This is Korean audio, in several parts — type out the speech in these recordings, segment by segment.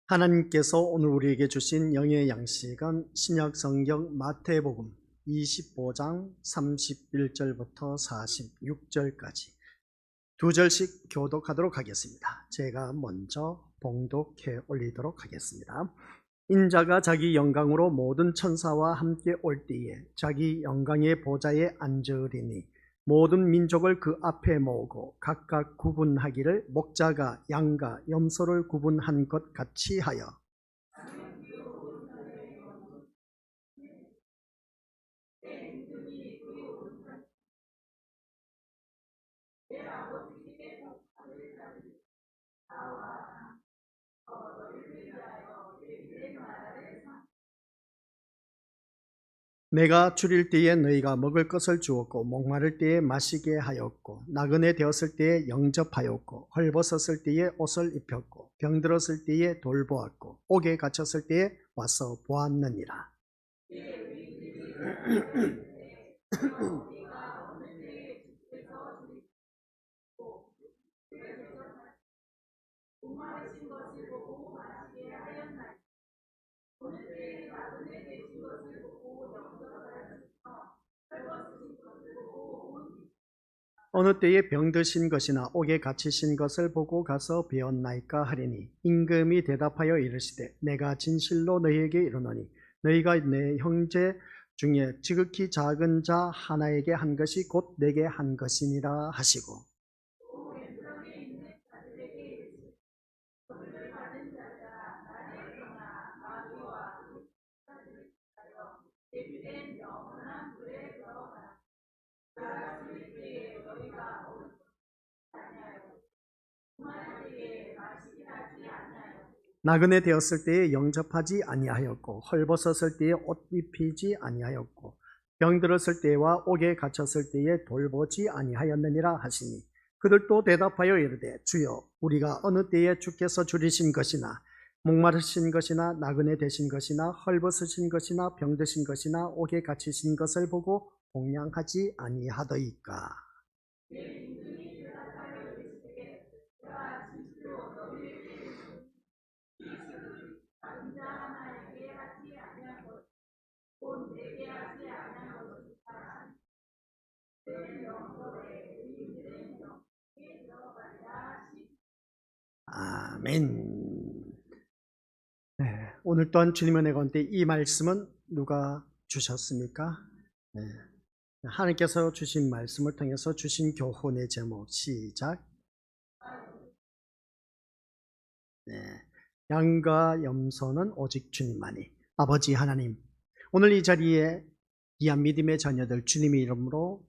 하나님께서 오늘 우리에게 주신 영의 양식은 신약성경 마태복음 25장 31절부터 46절까지 두 절씩 교독하도록 하겠습니다. 제가 먼저 봉독해 올리도록 하겠습니다. 인자가 자기 영광으로 모든 천사와 함께 올 때에 자기 영광의 보좌에 앉으리니 모든 민족을 그 앞에 모으고 각각 구분하기를 목자가 양과 염소를 구분한 것 같이 하여 내가 줄일 때에 너희가 먹을 것을 주었고 목마를 때에 마시게 하였고 나그네 되었을 때에 영접하였고 헐벗었을 때에 옷을 입혔고 병들었을 때에 돌보았고 옥에 갇혔을 때에 와서 보았느니라. 어느 때에 병드신 것이나 옥에 갇히신 것을 보고 가서 배웠나이까 하리니 임금이 대답하여 이르시되 내가 진실로 너희에게 이르노니 너희가 내 형제 중에 지극히 작은 자 하나에게 한 것이 곧 내게 한 것이니라 하시고 나그네 되었을 때에 영접하지 아니하였고 헐벗었을 때에 옷 입히지 아니하였고 병들었을 때와 옥에 갇혔을 때에 돌보지 아니하였느니라 하시니 그들도 대답하여 이르되 주여 우리가 어느 때에 주께서 줄이신 것이나 목마르신 것이나 나그네 되신 것이나 헐벗으신 것이나 병드신 것이나 옥에 갇히신 것을 보고 공양하지 아니하더이까. 아멘. 네, 오늘 또한 주님의 은혜 가운데 이 말씀은 누가 주셨습니까? 네, 하나님께서 주신 말씀을 통해서 주신 교훈의 제목 시작. 네, 양과 염소는 오직 주님만이. 아버지 하나님, 오늘 이 자리에 귀한 믿음의 자녀들 주님의 이름으로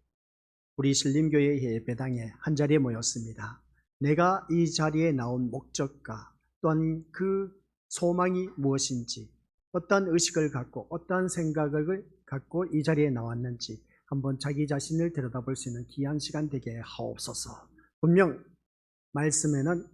우리 신림교회 예배당에 한자리에 모였습니다. 내가 이 자리에 나온 목적과 또한 그 소망이 무엇인지 어떤 의식을 갖고 어떤 생각을 갖고 이 자리에 나왔는지 한번 자기 자신을 들여다볼 수 있는 귀한 시간 되게 하옵소서. 분명 말씀에는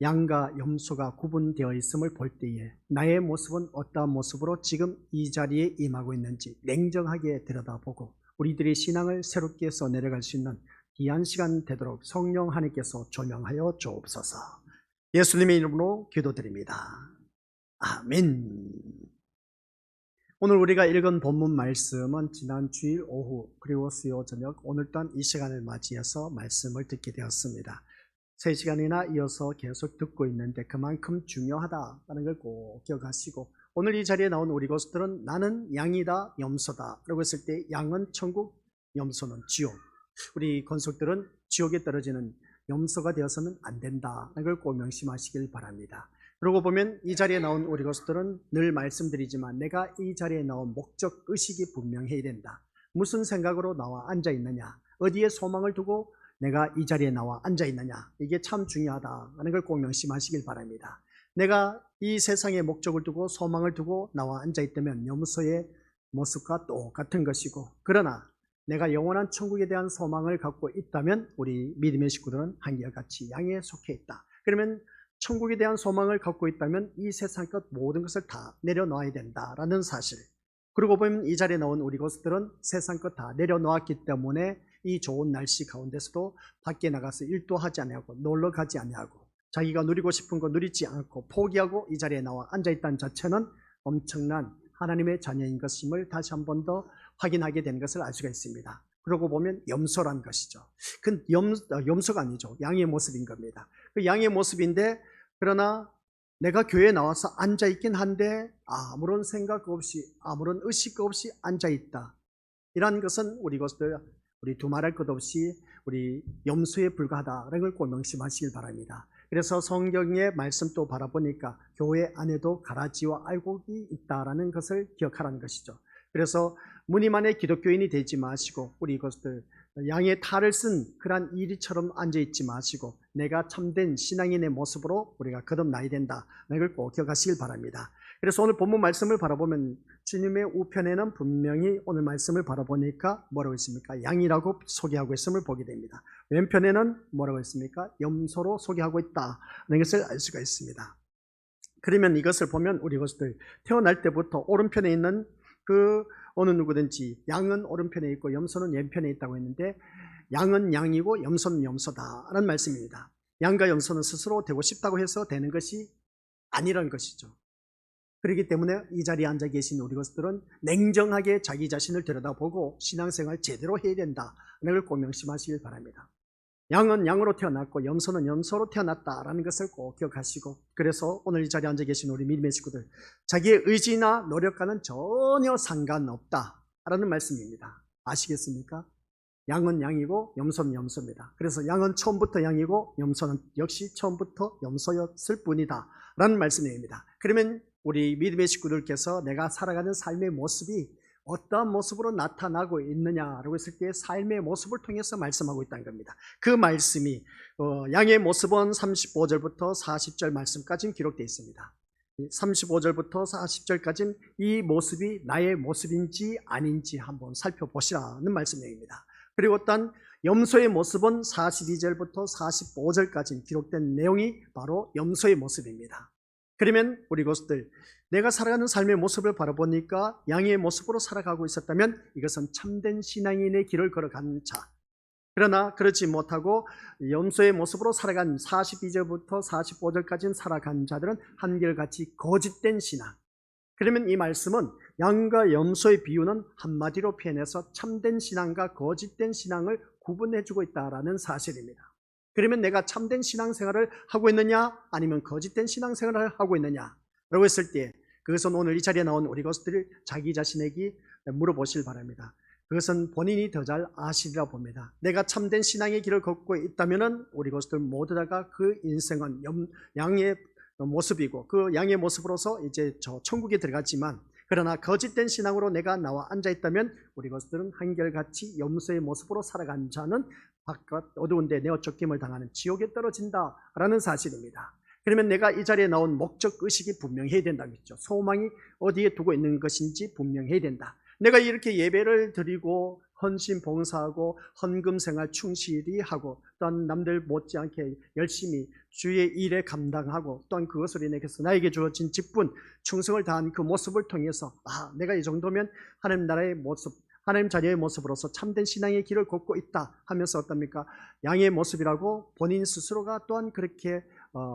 양과 염소가 구분되어 있음을 볼 때에 나의 모습은 어떠한 모습으로 지금 이 자리에 임하고 있는지 냉정하게 들여다보고 우리들의 신앙을 새롭게 써내려갈 수 있는 귀한 시간 되도록 성령 하나님께서 조명하여 주옵소서. 예수님의 이름으로 기도드립니다. 아멘. 오늘 우리가 읽은 본문 말씀은 지난 주일 오후 그리고 수요 저녁 오늘 또한 이 시간을 맞이해서 말씀을 듣게 되었습니다. 3시간이나 이어서 계속 듣고 있는데 그만큼 중요하다는 걸 꼭 기억하시고 오늘 이 자리에 나온 우리 것들은 나는 양이다 염소다 라고 했을 때 양은 천국, 염소는 지옥. 우리 권속들은 지옥에 떨어지는 염소가 되어서는 안 된다는 걸 꼭 명심하시길 바랍니다. 그러고 보면 이 자리에 나온 우리 것들은 늘 말씀드리지만 내가 이 자리에 나온 목적 의식이 분명해야 된다. 무슨 생각으로 나와 앉아 있느냐, 어디에 소망을 두고 내가 이 자리에 나와 앉아 있느냐, 이게 참 중요하다는 걸 꼭 명심하시길 바랍니다. 내가 이 세상에 목적을 두고 소망을 두고 나와 앉아 있다면 염소의 모습과 똑같은 것이고, 그러나 내가 영원한 천국에 대한 소망을 갖고 있다면 우리 믿음의 식구들은 한결같이 양에 속해 있다. 그러면 천국에 대한 소망을 갖고 있다면 이 세상 것 모든 것을 다 내려놓아야 된다라는 사실. 그리고 보면 이 자리에 나온 우리 것들은 세상 것 다 내려놓았기 때문에 이 좋은 날씨 가운데서도 밖에 나가서 일도 하지 아니하고 놀러 가지 아니하고 자기가 누리고 싶은 거 누리지 않고 포기하고 이 자리에 나와 앉아있다는 자체는 엄청난 하나님의 자녀인 것임을 다시 한 번 더 확인하게 되는 것을 알 수가 있습니다. 그러고 보면 염소란 것이죠. 그 염소가 아니죠. 양의 모습인 겁니다. 그 양의 모습인데, 그러나 내가 교회에 나와서 앉아있긴 한데 아무런 생각 없이 아무런 의식 없이 앉아있다. 이런 것은 우리 두말할 것 없이 우리 염소에 불과하다라는 걸 꼭 명심하시길 바랍니다. 그래서 성경의 말씀도 바라보니까 교회 안에도 가라지와 알곡이 있다라는 것을 기억하라는 것이죠. 그래서 무늬 안에 기독교인이 되지 마시고 우리 이것들 양의 탈을 쓴 그러한 이리처럼 앉아있지 마시고 내가 참된 신앙인의 모습으로 우리가 거듭나야 된다. 이걸 꼭 기억하시길 바랍니다. 그래서 오늘 본문 말씀을 바라보면 주님의 우편에는 분명히 오늘 말씀을 바라보니까 뭐라고 했습니까? 양이라고 소개하고 있음을 보게 됩니다. 왼편에는 뭐라고 했습니까? 염소로 소개하고 있다는 것을 알 수가 있습니다. 그러면 이것을 보면 우리 것들 태어날 때부터 오른편에 있는 그 어느 누구든지 양은 오른편에 있고 염소는 왼편에 있다고 했는데, 양은 양이고 염소는 염소다라는 말씀입니다. 양과 염소는 스스로 되고 싶다고 해서 되는 것이 아니라는 것이죠. 그렇기 때문에 이 자리에 앉아 계신 우리 것들은 냉정하게 자기 자신을 들여다보고 신앙생활 제대로 해야 된다는 걸 꼭 명심하시길 바랍니다. 양은 양으로 태어났고 염소는 염소로 태어났다라는 것을 꼭 기억하시고, 그래서 오늘 이 자리에 앉아 계신 우리 믿음의 식구들, 자기의 의지나 노력과는 전혀 상관없다라는 말씀입니다. 아시겠습니까? 양은 양이고 염소는 염소입니다. 그래서 양은 처음부터 양이고 염소는 역시 처음부터 염소였을 뿐이다 라는 말씀입니다. 그러면 우리 믿음의 식구들께서 내가 살아가는 삶의 모습이 어떠한 모습으로 나타나고 있느냐라고 했을 때 삶의 모습을 통해서 말씀하고 있다는 겁니다. 그 말씀이 양의 모습은 35절부터 40절 말씀까지 기록되어 있습니다. 35절부터 40절까지는 이 모습이 나의 모습인지 아닌지 한번 살펴보시라는 말씀입니다. 그리고 또 염소의 모습은 42절부터 45절까지 기록된 내용이 바로 염소의 모습입니다. 그러면 우리 것들 내가 살아가는 삶의 모습을 바라보니까 양의 모습으로 살아가고 있었다면 이것은 참된 신앙인의 길을 걸어가는 자, 그러나 그렇지 못하고 염소의 모습으로 살아간 42절부터 45절까지 살아간 자들은 한결같이 거짓된 신앙. 그러면 이 말씀은 양과 염소의 비유는 한마디로 표현해서 참된 신앙과 거짓된 신앙을 구분해주고 있다는 사실입니다. 그러면 내가 참된 신앙생활을 하고 있느냐 아니면 거짓된 신앙생활을 하고 있느냐 라고 했을 때 그것은 오늘 이 자리에 나온 우리 것들을 자기 자신에게 물어보시길 바랍니다. 그것은 본인이 더 잘 아시리라 봅니다. 내가 참된 신앙의 길을 걷고 있다면 우리 것들 모두 다가 그 인생은 양의 모습이고 그 양의 모습으로서 이제 저 천국에 들어갔지만, 그러나 거짓된 신앙으로 내가 나와 앉아있다면 우리 것들은 한결같이 염소의 모습으로 살아간 자는 바깥 어두운 데 내어 쫓김을 당하는 지옥에 떨어진다라는 사실입니다. 그러면 내가 이 자리에 나온 목적의식이 분명해야 된다겠죠. 소망이 어디에 두고 있는 것인지 분명해야 된다. 내가 이렇게 예배를 드리고 헌신 봉사하고 헌금 생활 충실히 하고 또한 남들 못지않게 열심히 주의 일에 감당하고 또한 그것을 인해서 나에게 주어진 직분 충성을 다한 그 모습을 통해서 내가 이 정도면 하나님 나라의 모습, 하나님 자녀의 모습으로서 참된 신앙의 길을 걷고 있다 하면서 어떻습니까? 양의 모습이라고 본인 스스로가 또한 그렇게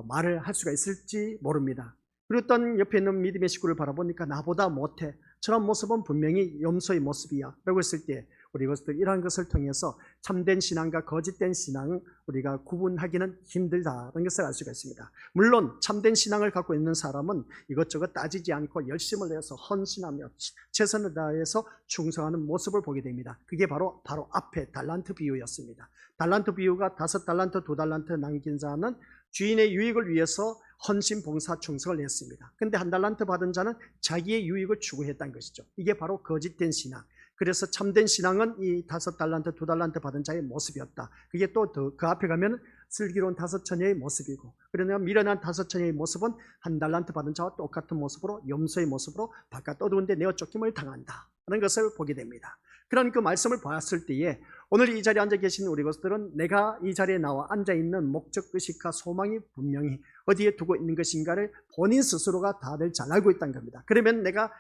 말을 할 수가 있을지 모릅니다. 그리고 또한 옆에 있는 믿음의 식구를 바라보니까 나보다 못해, 저런 모습은 분명히 염소의 모습이야 라고 했을 때 우리 것들 이러한 것을 통해서 참된 신앙과 거짓된 신앙을 우리가 구분하기는 힘들다는 것을 알 수가 있습니다. 물론 참된 신앙을 갖고 있는 사람은 이것저것 따지지 않고 열심을 내서 헌신하며 최선을 다해서 충성하는 모습을 보게 됩니다. 그게 바로 앞에 달란트 비유였습니다. 달란트 비유가 5달란트 2달란트 남긴 자는 주인의 유익을 위해서 헌신 봉사 충성을 했습니다. 근데 1달란트 받은 자는 자기의 유익을 추구했다는 것이죠. 이게 바로 거짓된 신앙. 그래서 참된 신앙은 이 5달란트 2달란트 받은 자의 모습이었다. 그게 또 그 앞에 가면 슬기로운 5처녀의 모습이고, 그러나 미련한 5처녀의 모습은 1달란트 받은 자와 똑같은 모습으로 염소의 모습으로 바깥 어두운 데 내어 쫓김을 당한다 하는 것을 보게 됩니다. 그런 그 말씀을 봤을 때에 오늘 이 자리에 앉아 계신 우리 것들은 내가 이 자리에 나와 앉아있는 목적의식과 소망이 분명히 어디에 두고 있는 것인가를 본인 스스로가 다들 잘 알고 있다는 겁니다. 그러면 내가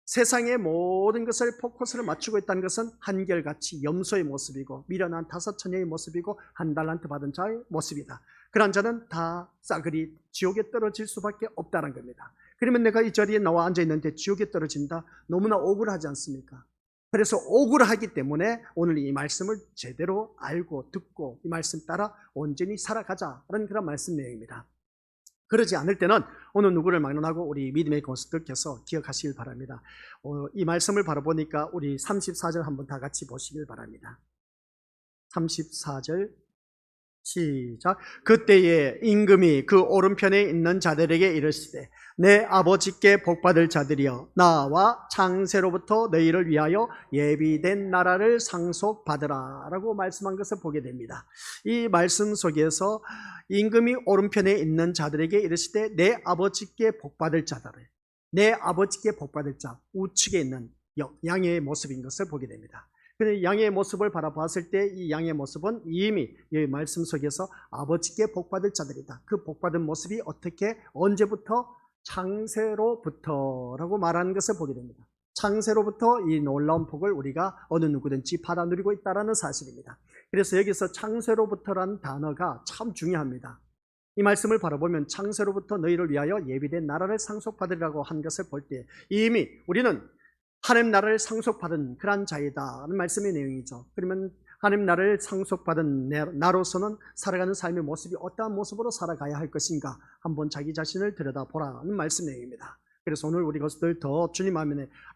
세상의 모든 것을 포커스를 맞추고 있다는 것은 한결같이 염소의 모습이고 미련한 5처녀의 모습이고 1달란트 받은 자의 모습이다. 그런 자는 다 싸그리 지옥에 떨어질 수밖에 없다는 겁니다. 그러면 내가 이 자리에 나와 앉아있는데 지옥에 떨어진다? 너무나 억울하지 않습니까? 그래서 억울하기 때문에 오늘 이 말씀을 제대로 알고 듣고 이 말씀 따라 온전히 살아가자라는 그런 말씀 내용입니다. 그러지 않을 때는 어느 누구를 막론하고 우리 믿음의 권수들께서 기억하시길 바랍니다. 이 말씀을 바라보니까 우리 34절 한번 다 같이 보시길 바랍니다. 34절 시작. 그때에 임금이 그 오른편에 있는 자들에게 이르시되 내 아버지께 복받을 자들이여 나와 창세로부터 너희를 위하여 예비된 나라를 상속받으라 라고 말씀한 것을 보게 됩니다. 이 말씀 속에서 임금이 오른편에 있는 자들에게 이르시되 내 아버지께 복받을 자들을, 내 아버지께 복받을 자, 우측에 있는 양의 모습인 것을 보게 됩니다. 그런데 양의 모습을 바라봤을 때 이 양의 모습은 이미 이 말씀 속에서 아버지께 복받을 자들이다. 그 복받은 모습이 어떻게, 언제부터? 창세로부터라고 말하는 것을 보게 됩니다. 창세로부터 이 놀라운 복을 우리가 어느 누구든지 받아 누리고 있다는 사실입니다. 그래서 여기서 창세로부터라는 단어가 참 중요합니다. 이 말씀을 바라보면 창세로부터 너희를 위하여 예비된 나라를 상속받으리라고 한 것을 볼 때 이미 우리는 하나님 나라를 상속받은 그런 자이다 하는 말씀의 내용이죠. 그러면 하나님 나라를 상속받은 나로서는 살아가는 삶의 모습이 어떠한 모습으로 살아가야 할 것인가 한번 자기 자신을 들여다보라는 말씀 내용입니다. 그래서 오늘 우리 것들 더 주님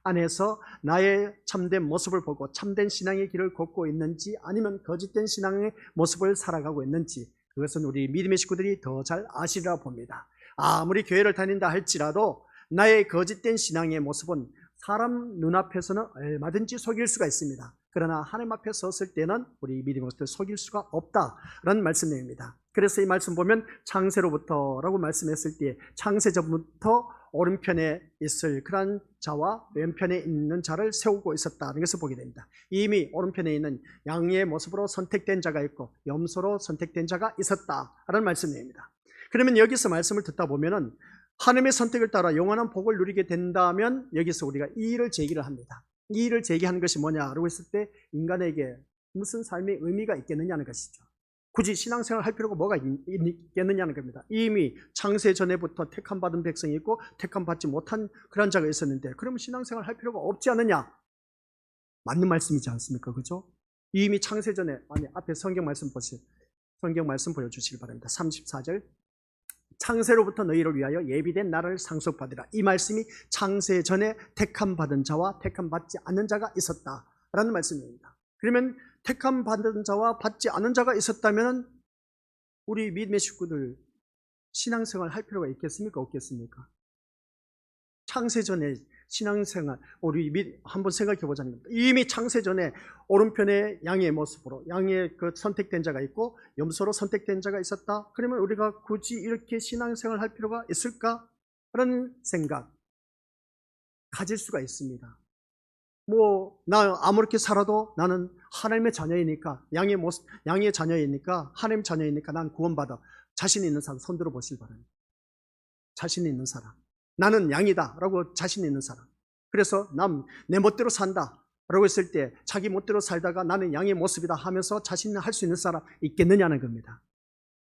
안에서 나의 참된 모습을 보고 참된 신앙의 길을 걷고 있는지 아니면 거짓된 신앙의 모습을 살아가고 있는지 그것은 우리 믿음의 식구들이 더 잘 아시리라 봅니다. 아무리 교회를 다닌다 할지라도 나의 거짓된 신앙의 모습은 사람 눈앞에서는 얼마든지 속일 수가 있습니다. 그러나 하나님 앞에 섰을 때는 우리 믿음의 것들 속일 수가 없다라는 말씀 내용입니다. 그래서 이 말씀 보면 창세로부터라고 말씀했을 때 창세전부터 오른편에 있을 그런 자와 왼편에 있는 자를 세우고 있었다는 것을 보게 됩니다. 이미 오른편에 있는 양의 모습으로 선택된 자가 있고 염소로 선택된 자가 있었다라는 말씀 내용입니다. 그러면 여기서 말씀을 듣다 보면은 하나님의 선택을 따라 영원한 복을 누리게 된다면 여기서 우리가 이의를 제기를 합니다. 이의를 제기하는 것이 뭐냐라고 했을 때 인간에게 무슨 삶의 의미가 있겠느냐는 것이죠. 굳이 신앙생활을 할 필요가 뭐가 있겠느냐는 겁니다. 이미 창세 전에부터 택함받은 백성이 있고 택함받지 못한 그런 자가 있었는데 그러면 신앙생활을 할 필요가 없지 않느냐? 맞는 말씀이지 않습니까? 그죠? 이미 창세 전에, 아니 앞에 성경 말씀 보세요. 성경 말씀 보여주시기 바랍니다. 34절 창세로부터 너희를 위하여 예비된 나라를 상속받으라. 이 말씀이 창세 전에 택함받은 자와 택함받지 않는 자가 있었다라는 말씀입니다. 그러면 택함받은 자와 받지 않은 자가 있었다면 우리 믿음의 식구들 신앙생활 할 필요가 있겠습니까? 없겠습니까? 창세 전에 신앙생활 우리 한번 생각해 보자는 겁니다. 이미 창세 전에 오른편에 양의 모습으로 양의 그 선택된 자가 있고 염소로 선택된 자가 있었다. 그러면 우리가 굳이 이렇게 신앙생활 할 필요가 있을까? 라는 생각 가질 수가 있습니다. 나 아무렇게 살아도 나는 하나님의 자녀이니까 양의 모습, 양의 자녀이니까 하나님 자녀이니까 난 구원받아. 자신 있는 사람 손 들어 보시기 바랍니다. 자신 있는 사람. 나는 양이다 라고 자신 있는 사람. 그래서 내 멋대로 산다 라고 했을 때 자기 멋대로 살다가 나는 양의 모습이다 하면서 자신을 할 수 있는 사람 있겠느냐는 겁니다.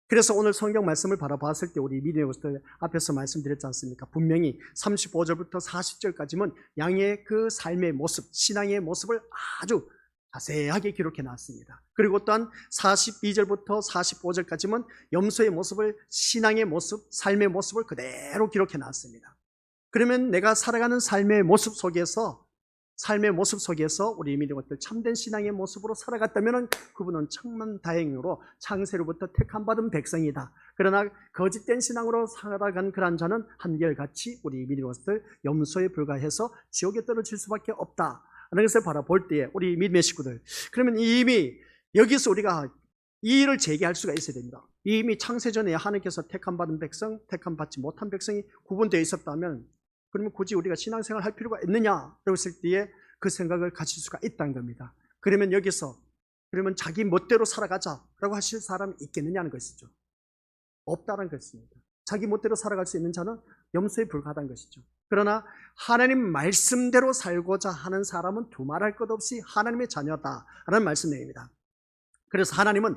그래서 오늘 성경 말씀을 바라봤을 때 우리 믿음의 것들 앞에서 말씀드렸지 않습니까? 분명히 35절부터 40절까지는 양의 그 삶의 모습, 신앙의 모습을 아주 자세하게 기록해 놨습니다. 그리고 또한 42절부터 45절까지는 염소의 모습을, 신앙의 모습, 삶의 모습을 그대로 기록해 놨습니다. 그러면 내가 살아가는 삶의 모습 속에서 우리 믿음의 것들 참된 신앙의 모습으로 살아갔다면 그분은 천만 다행으로 창세로부터 택함받은 백성이다. 그러나 거짓된 신앙으로 살아간 그런 자는 한결같이 우리 믿음의 것들 염소에 불과해서 지옥에 떨어질 수밖에 없다 라는 것을 바라볼 때에 우리 믿음의 식구들, 그러면 이미 여기서 우리가 이의를 제기할 수가 있어야 됩니다. 이미 창세전에 하나님께서 택함받은 백성, 택함받지 못한 백성이 구분되어 있었다면 그러면 굳이 우리가 신앙생활을 할 필요가 있느냐라고 했을 때에 그 생각을 가질 수가 있다는 겁니다. 그러면 여기서 그러면 자기 멋대로 살아가자라고 하실 사람이 있겠느냐는 것이죠. 없다는 것입니다. 자기 멋대로 살아갈 수 있는 자는 염소에 불과하다는 것이죠. 그러나 하나님 말씀대로 살고자 하는 사람은 두말할 것 없이 하나님의 자녀다라는 말씀 내용입니다. 그래서 하나님은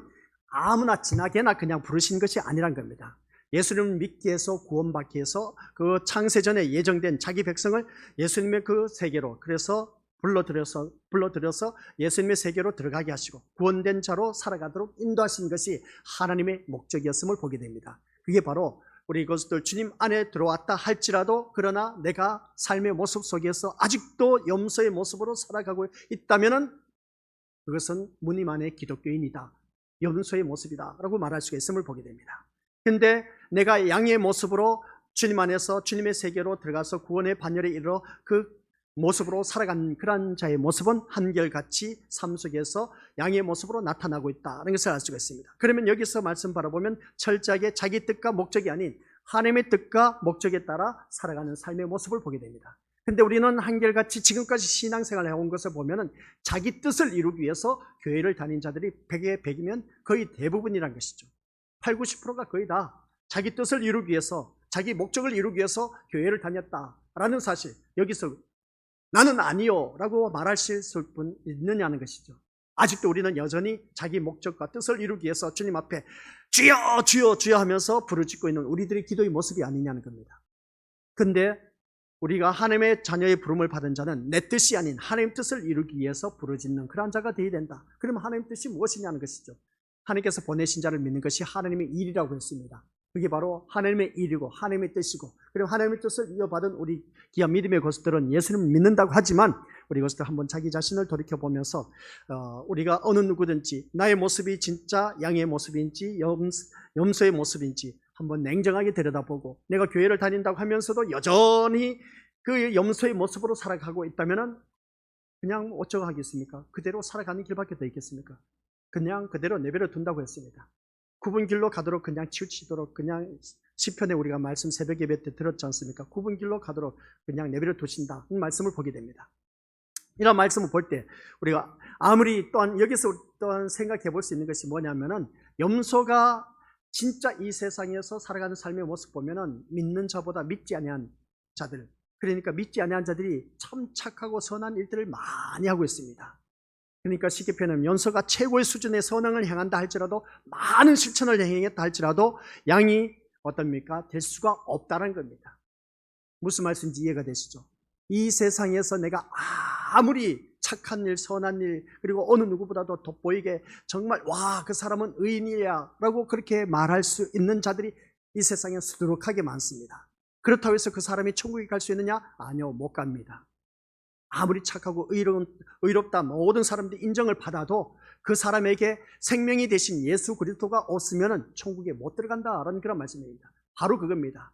아무나 지나게나 그냥 부르신 것이 아니란 겁니다. 예수님을 믿기 위해서 구원받기 위해서 그 창세전에 예정된 자기 백성을 예수님의 그 세계로 그래서 불러들여서 예수님의 세계로 들어가게 하시고 구원된 자로 살아가도록 인도하신 것이 하나님의 목적이었음을 보게 됩니다. 그게 바로 우리 것들 주님 안에 들어왔다 할지라도 그러나 내가 삶의 모습 속에서 아직도 염소의 모습으로 살아가고 있다면 그것은 무님 안의 기독교인이다. 염소의 모습이다 라고 말할 수가 있음을 보게 됩니다. 근데 내가 양의 모습으로 주님 안에서 주님의 세계로 들어가서 구원의 반열에 이르러 그 모습으로 살아가는 그런 자의 모습은 한결같이 삶 속에서 양의 모습으로 나타나고 있다는 것을 알 수가 있습니다. 그러면 여기서 말씀 바라보면 철저하게 자기 뜻과 목적이 아닌 하나님의 뜻과 목적에 따라 살아가는 삶의 모습을 보게 됩니다. 근데 우리는 한결같이 지금까지 신앙생활을 해온 것을 보면은 자기 뜻을 이루기 위해서 교회를 다닌 자들이 100에 100이면 거의 대부분이란 것이죠. 8, 90%가 거의 다 자기 뜻을 이루기 위해서 자기 목적을 이루기 위해서 교회를 다녔다라는 사실, 여기서 나는 아니요 라고 말하실 분 있느냐는 것이죠. 아직도 우리는 여전히 자기 목적과 뜻을 이루기 위해서 주님 앞에 주여 주여 주여 하면서 부르짖고 있는 우리들의 기도의 모습이 아니냐는 겁니다. 근데 우리가 하나님의 자녀의 부름을 받은 자는 내 뜻이 아닌 하나님 뜻을 이루기 위해서 부르짖는 그런 자가 되어야 된다. 그러면 하나님 뜻이 무엇이냐는 것이죠. 하나님께서 보내신 자를 믿는 것이 하나님의 일이라고 했습니다. 그게 바로 하나님의 일이고 하나님의 뜻이고, 그리고 하나님의 뜻을 이어받은 우리 귀한 믿음의 것들은 예수님을 믿는다고 하지만 우리 것들 한번 자기 자신을 돌이켜보면서 우리가 어느 누구든지 나의 모습이 진짜 양의 모습인지 염소의 모습인지 한번 냉정하게 들여다보고, 내가 교회를 다닌다고 하면서도 여전히 그 염소의 모습으로 살아가고 있다면 그냥 어쩌고 하겠습니까? 그대로 살아가는 길밖에 더 있겠습니까? 그냥 그대로 내버려 둔다고 했습니다. 굽은 길로 가도록 그냥 치우치도록, 그냥 시편에 우리가 말씀 새벽 예배 때 들었지 않습니까? 굽은 길로 가도록 그냥 내버려 두신다, 이 말씀을 보게 됩니다. 이런 말씀을 볼 때 우리가 아무리 또한 여기서 또한 생각해 볼 수 있는 것이 뭐냐면은, 염소가 진짜 이 세상에서 살아가는 삶의 모습 보면은 믿는 자보다 믿지 아니한 자들, 그러니까 믿지 아니한 자들이 참 착하고 선한 일들을 많이 하고 있습니다. 그러니까 쉽게 표현하면 염소가 최고의 수준의 선행을 행한다 할지라도, 많은 실천을 행했다 할지라도 양이 어떻습니까? 될 수가 없다는 겁니다. 무슨 말씀인지 이해가 되시죠? 이 세상에서 내가 아무리 착한 일, 선한 일, 그리고 어느 누구보다도 돋보이게 정말 와, 그 사람은 의인이야 라고 그렇게 말할 수 있는 자들이 이 세상에 수두룩하게 많습니다. 그렇다고 해서 그 사람이 천국에 갈 수 있느냐? 아니요, 못 갑니다. 아무리 착하고 의롭다 모든 사람들이 인정을 받아도 그 사람에게 생명이 되신 예수 그리스도가 없으면 천국에 못 들어간다라는 그런 말씀입니다. 바로 그겁니다.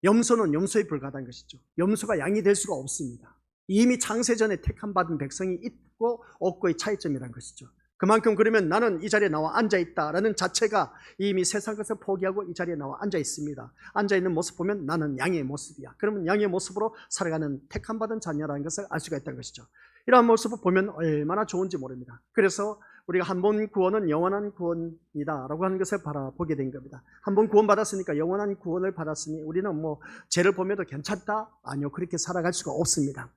염소는 염소에 불과한 것이죠. 염소가 양이 될 수가 없습니다. 이미 창세전에 택함 받은 백성이 있고 없고의 차이점이라는 것이죠. 그만큼 그러면 나는 이 자리에 나와 앉아있다라는 자체가 이미 세상 것을 포기하고 이 자리에 나와 앉아있습니다. 앉아있는 모습 보면 나는 양의 모습이야. 그러면 양의 모습으로 살아가는 택함 받은 자녀라는 것을 알 수가 있다는 것이죠. 이러한 모습을 보면 얼마나 좋은지 모릅니다. 그래서 우리가 한 번 구원은 영원한 구원이다 라고 하는 것을 바라보게 된 겁니다. 한 번 구원 받았으니까 영원한 구원을 받았으니 우리는 뭐 죄를 범해도 괜찮다? 아니요, 그렇게 살아갈 수가 없습니다.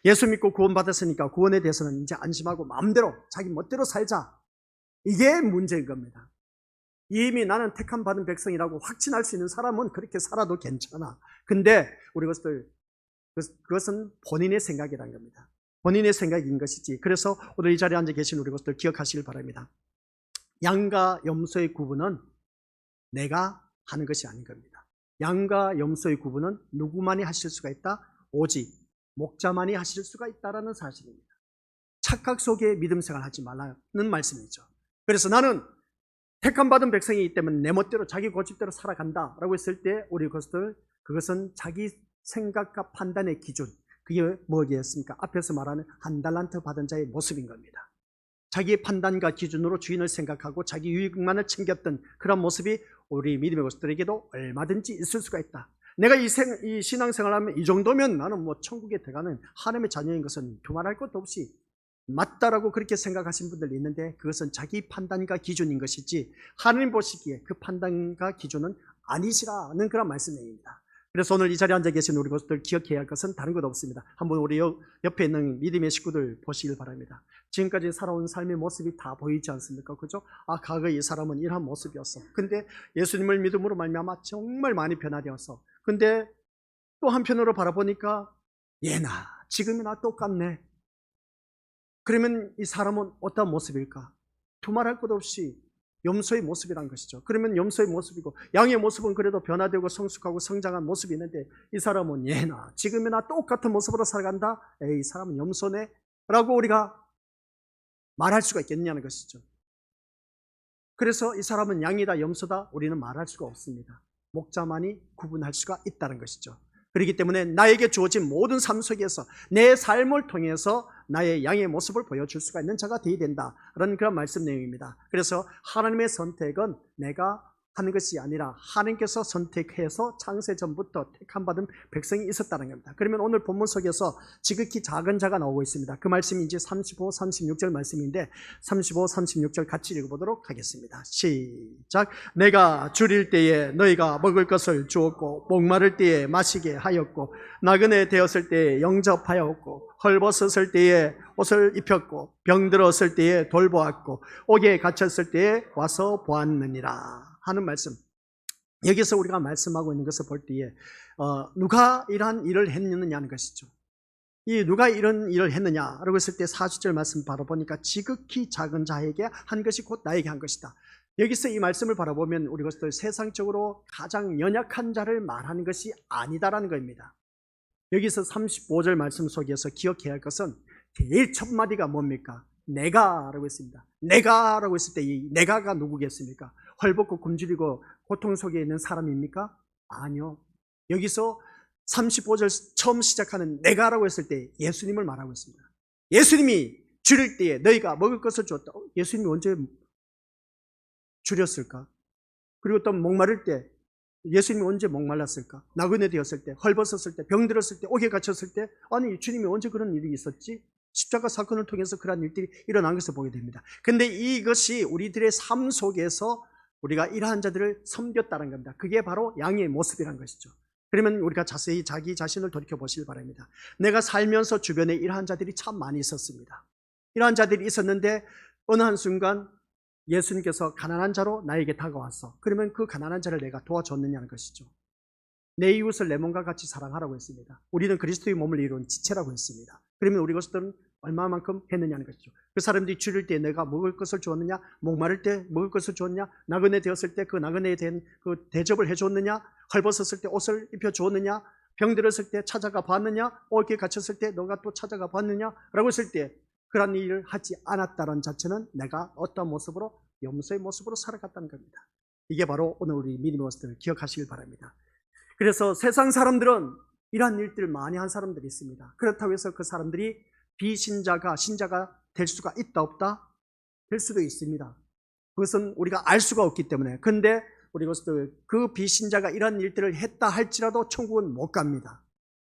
예수 믿고 구원 받았으니까 구원에 대해서는 이제 안심하고 마음대로 자기 멋대로 살자, 이게 문제인 겁니다. 이미 나는 택함 받은 백성이라고 확신할 수 있는 사람은 그렇게 살아도 괜찮아. 근데 우리 그것은 본인의 생각이라는 겁니다. 본인의 생각인 것이지. 그래서 오늘 이 자리에 앉아 계신 우리 것들 기억하시길 바랍니다. 양과 염소의 구분은 내가 하는 것이 아닌 겁니다. 양과 염소의 구분은 누구만이 하실 수가 있다? 오직 목자만이 하실 수가 있다는 사실입니다. 착각 속에 믿음 생활 하지 말라는 말씀이죠. 그래서 나는 택함 받은 백성이기 때문에 내 멋대로 자기 고집대로 살아간다라고 했을 때 우리 것들, 그것은 자기 생각과 판단의 기준, 그게 뭐겠습니까? 앞에서 말하는 한 달란트 받은 자의 모습인 겁니다. 자기의 판단과 기준으로 주인을 생각하고 자기 유익만을 챙겼던 그런 모습이 우리 믿음의 것들에게도 얼마든지 있을 수가 있다. 내가 이 신앙생활을 하면 이 정도면 나는 뭐 천국에 들어가는 하나님의 자녀인 것은 두말할 것도 없이 맞다라고 그렇게 생각하신 분들이 있는데, 그것은 자기 판단과 기준인 것이지 하나님 보시기에 그 판단과 기준은 아니시라는 그런 말씀입니다. 그래서 오늘 이 자리에 앉아 계신 우리 것들 기억해야 할 것은 다른 것 없습니다. 한번 우리 옆에 있는 믿음의 식구들 보시길 바랍니다. 지금까지 살아온 삶의 모습이 다 보이지 않습니까? 그죠? 아, 과거에 이 사람은 이러한 모습이었어. 근데 예수님을 믿음으로 말미암아 정말 많이 변화되었어. 근데 또 한편으로 바라보니까 예나 지금이나 똑같네. 그러면 이 사람은 어떤 모습일까? 두말할 것 없이 염소의 모습이란 것이죠. 그러면 염소의 모습이고 양의 모습은 그래도 변화되고 성숙하고 성장한 모습이 있는데 이 사람은 예나 지금이나 똑같은 모습으로 살아간다? 에이, 이 사람은 염소네? 라고 우리가 말할 수가 있겠냐는 것이죠. 그래서 이 사람은 양이다 염소다 우리는 말할 수가 없습니다. 목자만이 구분할 수가 있다는 것이죠. 그렇기 때문에 나에게 주어진 모든 삶 속에서 내 삶을 통해서 나의 양의 모습을 보여줄 수가 있는 자가 되어야 된다. 그런 말씀 내용입니다. 그래서 하나님의 선택은 내가 하는 것이 아니라 하나님께서 선택해서 창세 전부터 택함 받은 백성이 있었다는 겁니다. 그러면 오늘 본문 속에서 지극히 작은 자가 나오고 있습니다. 그 말씀이 이제 35, 36절 말씀인데 35, 36절 같이 읽어보도록 하겠습니다. 시작. 내가 줄일 때에 너희가 먹을 것을 주었고 목마를 때에 마시게 하였고 나그네 되었을 때에 영접하였고 헐벗었을 때에 옷을 입혔고 병들었을 때에 돌보았고 옥에 갇혔을 때에 와서 보았느니라 하는 말씀. 여기서 우리가 말씀하고 있는 것을 볼 때에 누가 이러한 일을 했느냐는 것이죠. 이 누가 이런 일을 했느냐라고 했을 때 40절 말씀 바라보니까 지극히 작은 자에게 한 것이 곧 나에게 한 것이다. 여기서 이 말씀을 바라보면 우리 것들 세상적으로 가장 연약한 자를 말하는 것이 아니다라는 겁니다. 여기서 35절 말씀 속에서 기억해야 할 것은 제일 첫 마디가 뭡니까? 내가라고 했습니다. 내가라고 했을 때 이 내가가 누구겠습니까? 헐벗고 굶주리고 고통 속에 있는 사람입니까? 아니요. 여기서 35절 처음 시작하는 내가라고 했을 때 예수님을 말하고 있습니다. 예수님이 줄일 때에 너희가 먹을 것을 주었다. 예수님이 언제 줄였을까? 그리고 또 목마를 때 예수님이 언제 목말랐을까? 나그네 되었을 때, 헐벗었을 때, 병들었을 때, 옥에 갇혔을 때, 아니 주님이 언제 그런 일이 있었지? 십자가 사건을 통해서 그런 일들이 일어난 것을 보게 됩니다. 근데 이것이 우리들의 삶 속에서 우리가 이러한 자들을 섬겼다는 겁니다. 그게 바로 양의 모습이라는 것이죠. 그러면 우리가 자세히 자기 자신을 돌이켜보시기 바랍니다. 내가 살면서 주변에 이러한 자들이 참 많이 있었습니다. 이러한 자들이 있었는데 어느 한순간 예수님께서 가난한 자로 나에게 다가왔어. 그러면 그 가난한 자를 내가 도와줬느냐는 것이죠. 내 이웃을 내 몸과 같이 사랑하라고 했습니다. 우리는 그리스도의 몸을 이룬 지체라고 했습니다. 그러면 우리 것들은 얼마만큼 했느냐는 것이죠. 그 사람들이 줄일 때 내가 먹을 것을 주었느냐, 목마를 때 먹을 것을 주었느냐, 나그네 되었을 때 그 나그네에 대한 그 대접을 해줬느냐, 헐벗었을 때 옷을 입혀주었느냐, 병들었을 때 찾아가 봤느냐, 옥에 갇혔을 때 너가 또 찾아가 봤느냐 라고 했을 때 그런 일을 하지 않았다는 자체는 내가 어떤 모습으로 염소의 모습으로 살아갔다는 겁니다. 이게 바로 오늘 우리 믿음의 모습들을 기억하시길 바랍니다. 그래서 세상 사람들은 이러한 일들을 많이 한 사람들이 있습니다. 그렇다고 해서 그 사람들이 비신자가 신자가 될 수가 있다 없다? 될 수도 있습니다. 그것은 우리가 알 수가 없기 때문에. 근데 우리 것들 그 비신자가 이런 일들을 했다 할지라도 천국은 못 갑니다.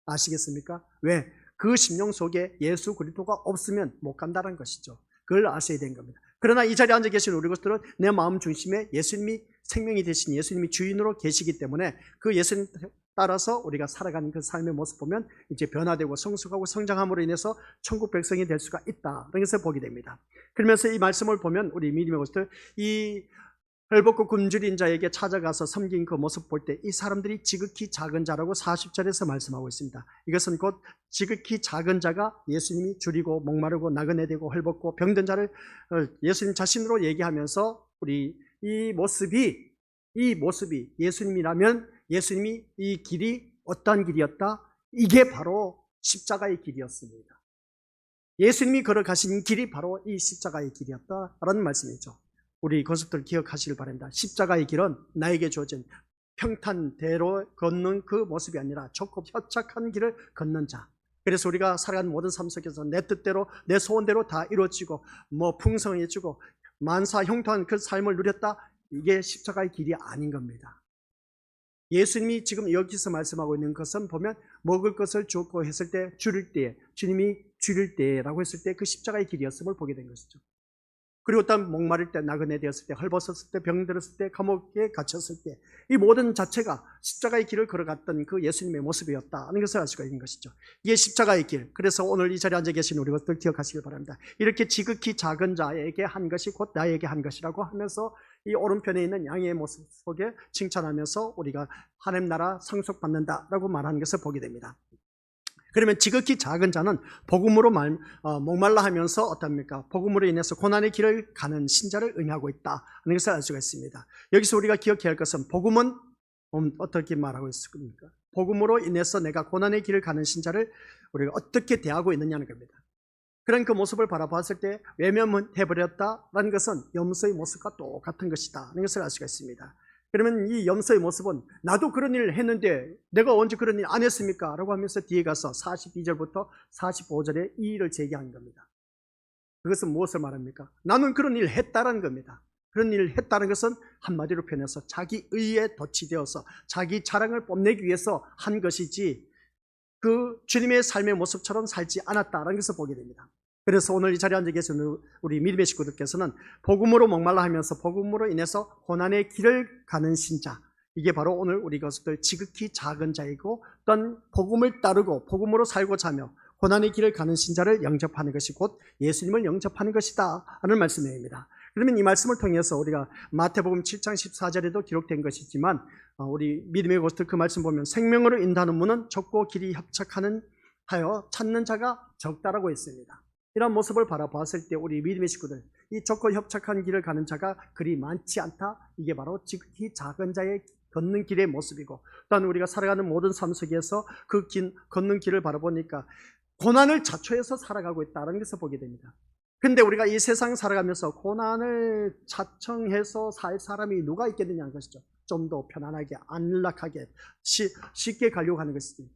아시겠습니까? 왜? 그 심령 속에 예수 그리스도가 없으면 못 간다는 것이죠. 그걸 아셔야 되는 겁니다. 그러나 이 자리에 앉아 계신 우리 것들은 내 마음 중심에 예수님이 생명이 되신 예수님이 주인으로 계시기 때문에 그 예수님 따라서 우리가 살아가는 그 삶의 모습 보면 이제 변화되고 성숙하고 성장함으로 인해서 천국 백성이 될 수가 있다. 그런 것을 보게 됩니다. 그러면서 이 말씀을 보면 우리 믿음의 것들 이 헐벗고 굶주린 자에게 찾아가서 섬긴 그 모습 볼 때 이 사람들이 지극히 작은 자라고 40절에서 말씀하고 있습니다. 이것은 곧 지극히 작은 자가 예수님이 줄이고 목마르고 나그네 되고 헐벗고 병든 자를 예수님 자신으로 얘기하면서 우리 이 모습이 예수님이라면 예수님이 이 길이 어떠한 길이었다? 이게 바로 십자가의 길이었습니다. 예수님이 걸어가신 길이 바로 이 십자가의 길이었다라는 말씀이죠. 우리 것들을 기억하시길 바랍니다. 십자가의 길은 나에게 주어진 평탄대로 걷는 그 모습이 아니라 좁고 협착한 길을 걷는 자. 그래서 우리가 살아가는 모든 삶 속에서 내 뜻대로 내 소원대로 다 이루어지고 풍성해지고 만사 형통한 그 삶을 누렸다. 이게 십자가의 길이 아닌 겁니다. 예수님이 지금 여기서 말씀하고 있는 것은 보면 먹을 것을 주었고 했을 때 줄일 때 주님이 줄일 때라고 했을 때 그 십자가의 길이었음을 보게 된 것이죠. 그리고 또 목마를 때, 나그네 되었을 때, 헐벗었을 때, 병들었을 때, 감옥에 갇혔을 때, 이 모든 자체가 십자가의 길을 걸어갔던 그 예수님의 모습이었다는 것을 알 수가 있는 것이죠. 이게 십자가의 길. 그래서 오늘 이 자리에 앉아 계신 우리 것들 기억하시길 바랍니다. 이렇게 지극히 작은 자에게 한 것이 곧 나에게 한 것이라고 하면서 이 오른편에 있는 양의 모습 속에 칭찬하면서 우리가 하나님 나라 상속받는다라고 말하는 것을 보게 됩니다. 그러면 지극히 작은 자는 복음으로 목말라 하면서 어떻습니까? 복음으로 인해서 고난의 길을 가는 신자를 의미하고 있다 하는 것을 알 수가 있습니다. 여기서 우리가 기억해야 할 것은 복음은 어떻게 말하고 있습니까? 복음으로 인해서 내가 고난의 길을 가는 신자를 우리가 어떻게 대하고 있느냐는 겁니다. 그런 그 모습을 바라봤을 때 외면해버렸다라는 것은 염소의 모습과 똑같은 것이다 하는 것을 알 수가 있습니다. 그러면 이 염소의 모습은 나도 그런 일을 했는데 내가 언제 그런 일 안 했습니까? 라고 하면서 뒤에 가서 42절부터 45절에 이 일을 제기한 겁니다. 그것은 무엇을 말합니까? 나는 그런 일을 했다라는 겁니다. 그런 일을 했다는 것은 한마디로 표현해서 자기 의에 덧치되어서 자기 자랑을 뽐내기 위해서 한 것이지 그 주님의 삶의 모습처럼 살지 않았다라는 것을 보게 됩니다. 그래서 오늘 이 자리에 앉아 계신 우리 믿음의 식구들께서는 복음으로 목말라 하면서 복음으로 인해서 고난의 길을 가는 신자, 이게 바로 오늘 우리 것들 지극히 작은 자이고 어떤 복음을 따르고 복음으로 살고자 하며 고난의 길을 가는 신자를 영접하는 것이 곧 예수님을 영접하는 것이다 하는 말씀입니다. 그러면 이 말씀을 통해서 우리가 마태복음 7장 14절에도 기록된 것이지만 우리 믿음의 것들 그 말씀 보면 생명으로 인도하는 문은 좁고 길이 협착하는 하여 찾는 자가 적다라고 했습니다. 이런 모습을 바라봤을 때 우리 믿음의 식구들, 이 좁고 협착한 길을 가는 자가 그리 많지 않다. 이게 바로 지극히 작은 자의 걷는 길의 모습이고, 또한 우리가 살아가는 모든 삶 속에서 그 걷는 길을 바라보니까 고난을 자초해서 살아가고 있다는 것을 보게 됩니다. 근데 우리가 이 세상 살아가면서 고난을 자청해서 살 사람이 누가 있겠느냐는 것이죠. 좀 더 편안하게, 안락하게, 쉽게 가려고 하는 것이지.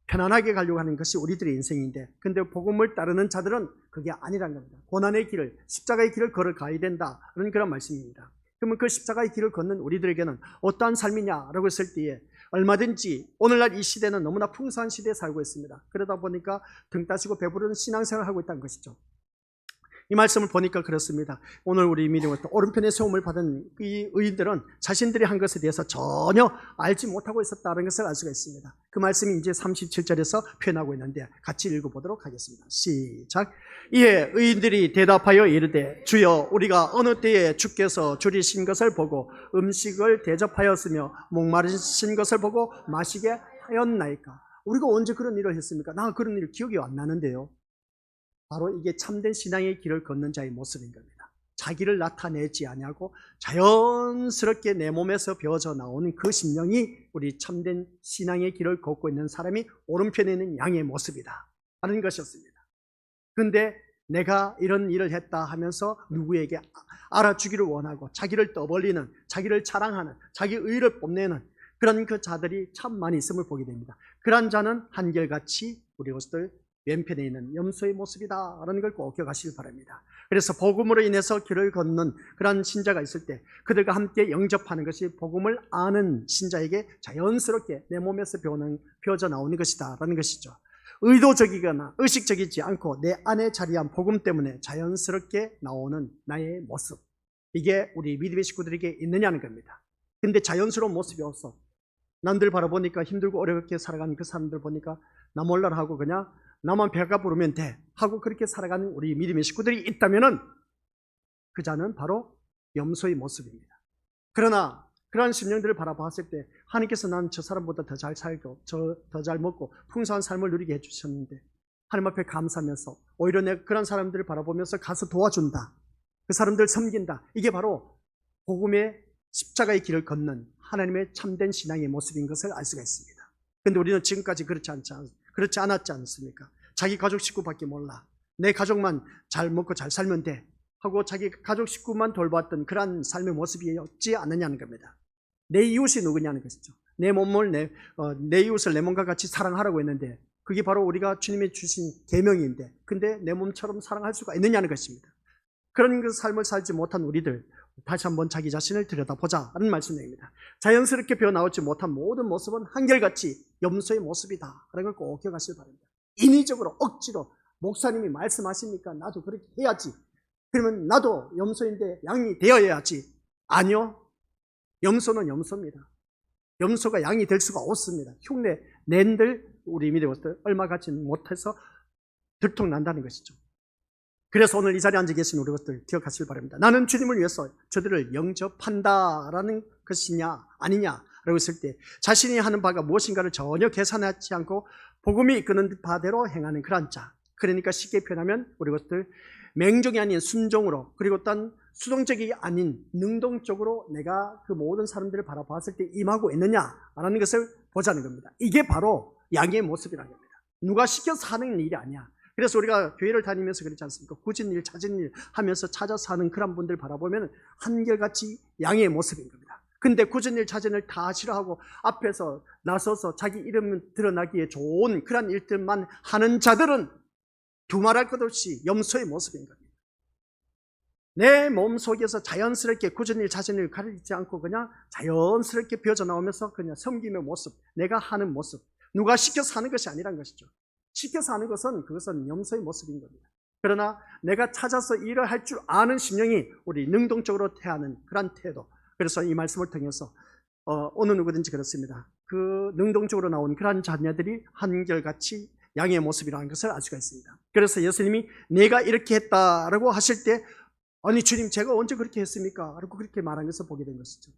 편안하게 가려고 하는 것이 우리들의 인생인데, 근데 복음을 따르는 자들은 그게 아니란 겁니다. 고난의 길을, 십자가의 길을 걸어가야 된다는 그런 말씀입니다. 그러면 그 십자가의 길을 걷는 우리들에게는 어떠한 삶이냐라고 했을 때에 얼마든지 오늘날 이 시대는 너무나 풍성한 시대에 살고 있습니다. 그러다 보니까 등 따시고 배부른 신앙생활을 하고 있다는 것이죠. 이 말씀을 보니까 그렇습니다. 오늘 우리 믿음을 오른편에 세움을 받은 이 의인들은 자신들이 한 것에 대해서 전혀 알지 못하고 있었다는 것을 알 수가 있습니다. 그 말씀이 이제 37절에서 표현하고 있는데 같이 읽어보도록 하겠습니다. 시작. 이에 의인들이 대답하여 이르되 주여 우리가 어느 때에 주께서 줄이신 것을 보고 음식을 대접하였으며 목마르신 것을 보고 마시게 하였나이까. 우리가 언제 그런 일을 했습니까? 나 그런 일 기억이 안 나는데요. 바로 이게 참된 신앙의 길을 걷는 자의 모습인 겁니다. 자기를 나타내지 아니하고 자연스럽게 내 몸에서 배어져 나오는 그 심령이 우리 참된 신앙의 길을 걷고 있는 사람이 오른편에 있는 양의 모습이다 하는 것이었습니다. 그런데 내가 이런 일을 했다 하면서 누구에게 알아주기를 원하고 자기를 떠벌리는, 자기를 자랑하는, 자기 의를 뽐내는 그런 그 자들이 참 많이 있음을 보게 됩니다. 그런 자는 한결같이 우리 것들 왼편에 있는 염소의 모습이다라는 걸 꼭 기억하시길 바랍니다. 그래서 복음으로 인해서 길을 걷는 그런 신자가 있을 때 그들과 함께 영접하는 것이 복음을 아는 신자에게 자연스럽게 내 몸에서 배어져 나오는 것이다라는 것이죠. 의도적이거나 의식적이지 않고 내 안에 자리한 복음 때문에 자연스럽게 나오는 나의 모습, 이게 우리 믿음의 식구들에게 있느냐는 겁니다. 근데 자연스러운 모습이 없어. 남들 바라보니까 힘들고 어렵게 살아가는 그 사람들 보니까 나 몰라라 하고 그냥 나만 배가 부르면 돼 하고 그렇게 살아가는 우리 믿음의 식구들이 있다면은 그 자는 바로 염소의 모습입니다. 그러나 그러한 심령들을 바라봤을 때 하나님께서 난 저 사람보다 더 잘 살고 더 잘 먹고 풍성한 삶을 누리게 해주셨는데 하나님 앞에 감사하면서 오히려 내가 그런 사람들을 바라보면서 가서 도와준다, 그 사람들 섬긴다, 이게 바로 복음의 십자가의 길을 걷는 하나님의 참된 신앙의 모습인 것을 알 수가 있습니다. 그런데 우리는 지금까지 그렇지 않았지 않습니까? 자기 가족 식구밖에 몰라, 내 가족만 잘 먹고 잘 살면 돼 하고 자기 가족 식구만 돌봤던 그런 삶의 모습이었지 않느냐는 겁니다. 내 이웃이 누구냐는 것이죠. 내 몸을 내 이웃을 내 몸과 같이 사랑하라고 했는데 그게 바로 우리가 주님이 주신 계명인데, 근데 내 몸처럼 사랑할 수가 있느냐는 것입니다. 그런 그 삶을 살지 못한 우리들 다시 한번 자기 자신을 들여다보자 하는 말씀입니다. 자연스럽게 배어나오지 못한 모든 모습은 한결같이 염소의 모습이다 하는 걸 꼭 기억하시기 바랍니다. 인위적으로 억지로 목사님이 말씀하시니까 나도 그렇게 해야지, 그러면 나도 염소인데 양이 되어야지. 아니요. 염소는 염소입니다. 염소가 양이 될 수가 없습니다. 흉내 낸들 우리 믿어봤을 때 얼마 갖지 못해서 들통난다는 것이죠. 그래서 오늘 이 자리에 앉아 계신 우리 것들 기억하시길 바랍니다. 나는 주님을 위해서 저들을 영접한다라는 것이냐 아니냐라고 했을 때 자신이 하는 바가 무엇인가를 전혀 계산하지 않고 복음이 이끄는 바대로 행하는 그런 자. 그러니까 쉽게 표현하면 우리 것들 맹종이 아닌 순종으로, 그리고 어떤 수동적이 아닌 능동적으로 내가 그 모든 사람들을 바라봤을 때 임하고 있느냐라는 것을 보자는 겁니다. 이게 바로 양의 모습이라는 겁니다. 누가 시켜서 하는 일이 아니야. 그래서 우리가 교회를 다니면서 그렇지 않습니까? 굳은 일, 찾은 일 하면서 찾아서 하는 그런 분들 바라보면 한결같이 양의 모습인 겁니다. 근데 굳은 일, 찾은 일 다 싫어하고 앞에서 나서서 자기 이름 드러나기에 좋은 그런 일들만 하는 자들은 두말할 것 없이 염소의 모습인 겁니다. 내 몸속에서 자연스럽게 굳은 일, 찾은 일 가리지 않고 그냥 자연스럽게 벼져나오면서 그냥 섬김의 모습, 내가 하는 모습, 누가 시켜서 하는 것이 아니란 것이죠. 시켜서 하는 것은 그것은 염소의 모습인 겁니다. 그러나 내가 찾아서 일을 할 줄 아는 심령이 우리 능동적으로 태하는 그런 태도. 그래서 이 말씀을 통해서 어느 누구든지 그렇습니다. 그 능동적으로 나온 그런 자녀들이 한결같이 양의 모습이라는 것을 알 수가 있습니다. 그래서 예수님이 내가 이렇게 했다라고 하실 때 아니 주님 제가 언제 그렇게 했습니까? 라고 그렇게 말한 것을 보게 된 것이죠.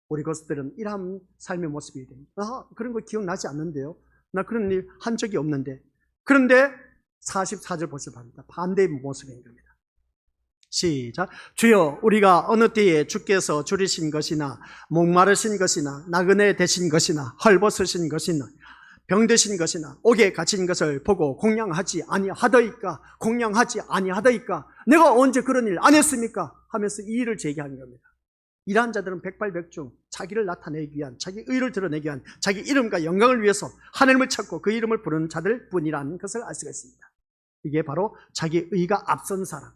우리 것들은 이러한 삶의 모습이 됩니다. 그런 거 기억나지 않는데요. 나 그런 일 한 적이 없는데. 그런데 44절 보시기 바랍니다. 반대의 모습인 겁니다. 시작. 주여 우리가 어느 때에 주께서 줄이신 것이나 목마르신 것이나 나그네 되신 것이나 헐벗으신 것이나 병드신 것이나 옥에 갇힌 것을 보고 공양하지 아니하더이까 공양하지 아니하더이까 내가 언제 그런 일 안 했습니까? 하면서 이 일을 제기하는 겁니다. 이러한 자들은 백발백중 자기를 나타내기 위한, 자기 의를 드러내기 위한, 자기 이름과 영광을 위해서 하나님을 찾고 그 이름을 부르는 자들 뿐이라는 것을 알 수가 있습니다. 이게 바로 자기 의가 앞선 사람.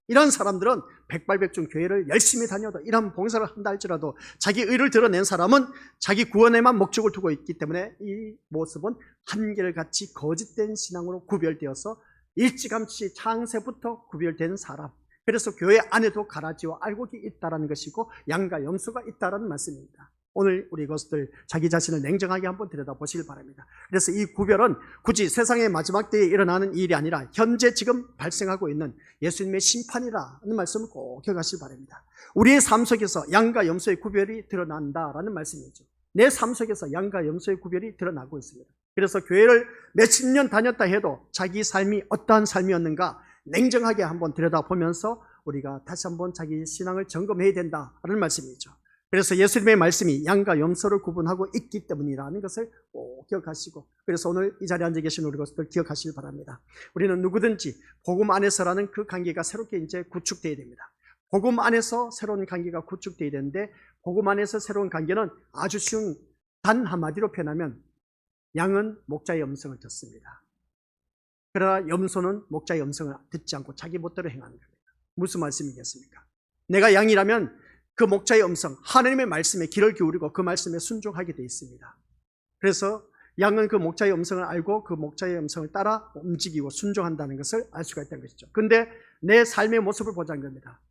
이런 사람들은 백발백중 교회를 열심히 다녀도 이런 봉사를 한다 할지라도 자기 의를 드러낸 사람은 자기 구원에만 목적을 두고 있기 때문에 이 모습은 한결같이 거짓된 신앙으로 구별되어서 일찌감치 창세부터 구별된 사람. 그래서 교회 안에도 가라지와 알곡이 있다는 것이고 양과 염소가 있다는 말씀입니다. 오늘 우리 것들 자기 자신을 냉정하게 한번 들여다보시길 바랍니다. 그래서 이 구별은 굳이 세상의 마지막 때에 일어나는 일이 아니라 현재 지금 발생하고 있는 예수님의 심판이라는 말씀을 꼭 기억하시길 바랍니다. 우리의 삶 속에서 양과 염소의 구별이 드러난다라는 말씀이죠. 내 삶 속에서 양과 염소의 구별이 드러나고 있습니다. 그래서 교회를 몇십 년 다녔다 해도 자기 삶이 어떠한 삶이었는가 냉정하게 한번 들여다보면서 우리가 다시 한번 자기 신앙을 점검해야 된다는 말씀이죠. 그래서 예수님의 말씀이 양과 염소를 구분하고 있기 때문이라는 것을 꼭 기억하시고, 그래서 오늘 이 자리에 앉아 계신 우리 것들 기억하시길 바랍니다. 우리는 누구든지 복음 안에서라는 그 관계가 새롭게 이제 구축되어야 됩니다. 복음 안에서 새로운 관계가 구축되어야 되는데, 복음 안에서 새로운 관계는 아주 쉬운 단 한마디로 표현하면 양은 목자의 음성을 듣습니다. 그러나 염소는 목자의 음성을 듣지 않고 자기 멋대로 행하는 겁니다. 무슨 말씀이겠습니까? 내가 양이라면 그 목자의 음성, 하나님의 말씀에 귀를 기울이고 그 말씀에 순종하게 되어 있습니다. 그래서 양은 그 목자의 음성을 알고 그 목자의 음성을 따라 움직이고 순종한다는 것을 알 수가 있다는 것이죠. 그런데 내 삶의 모습을 보자는 겁니다.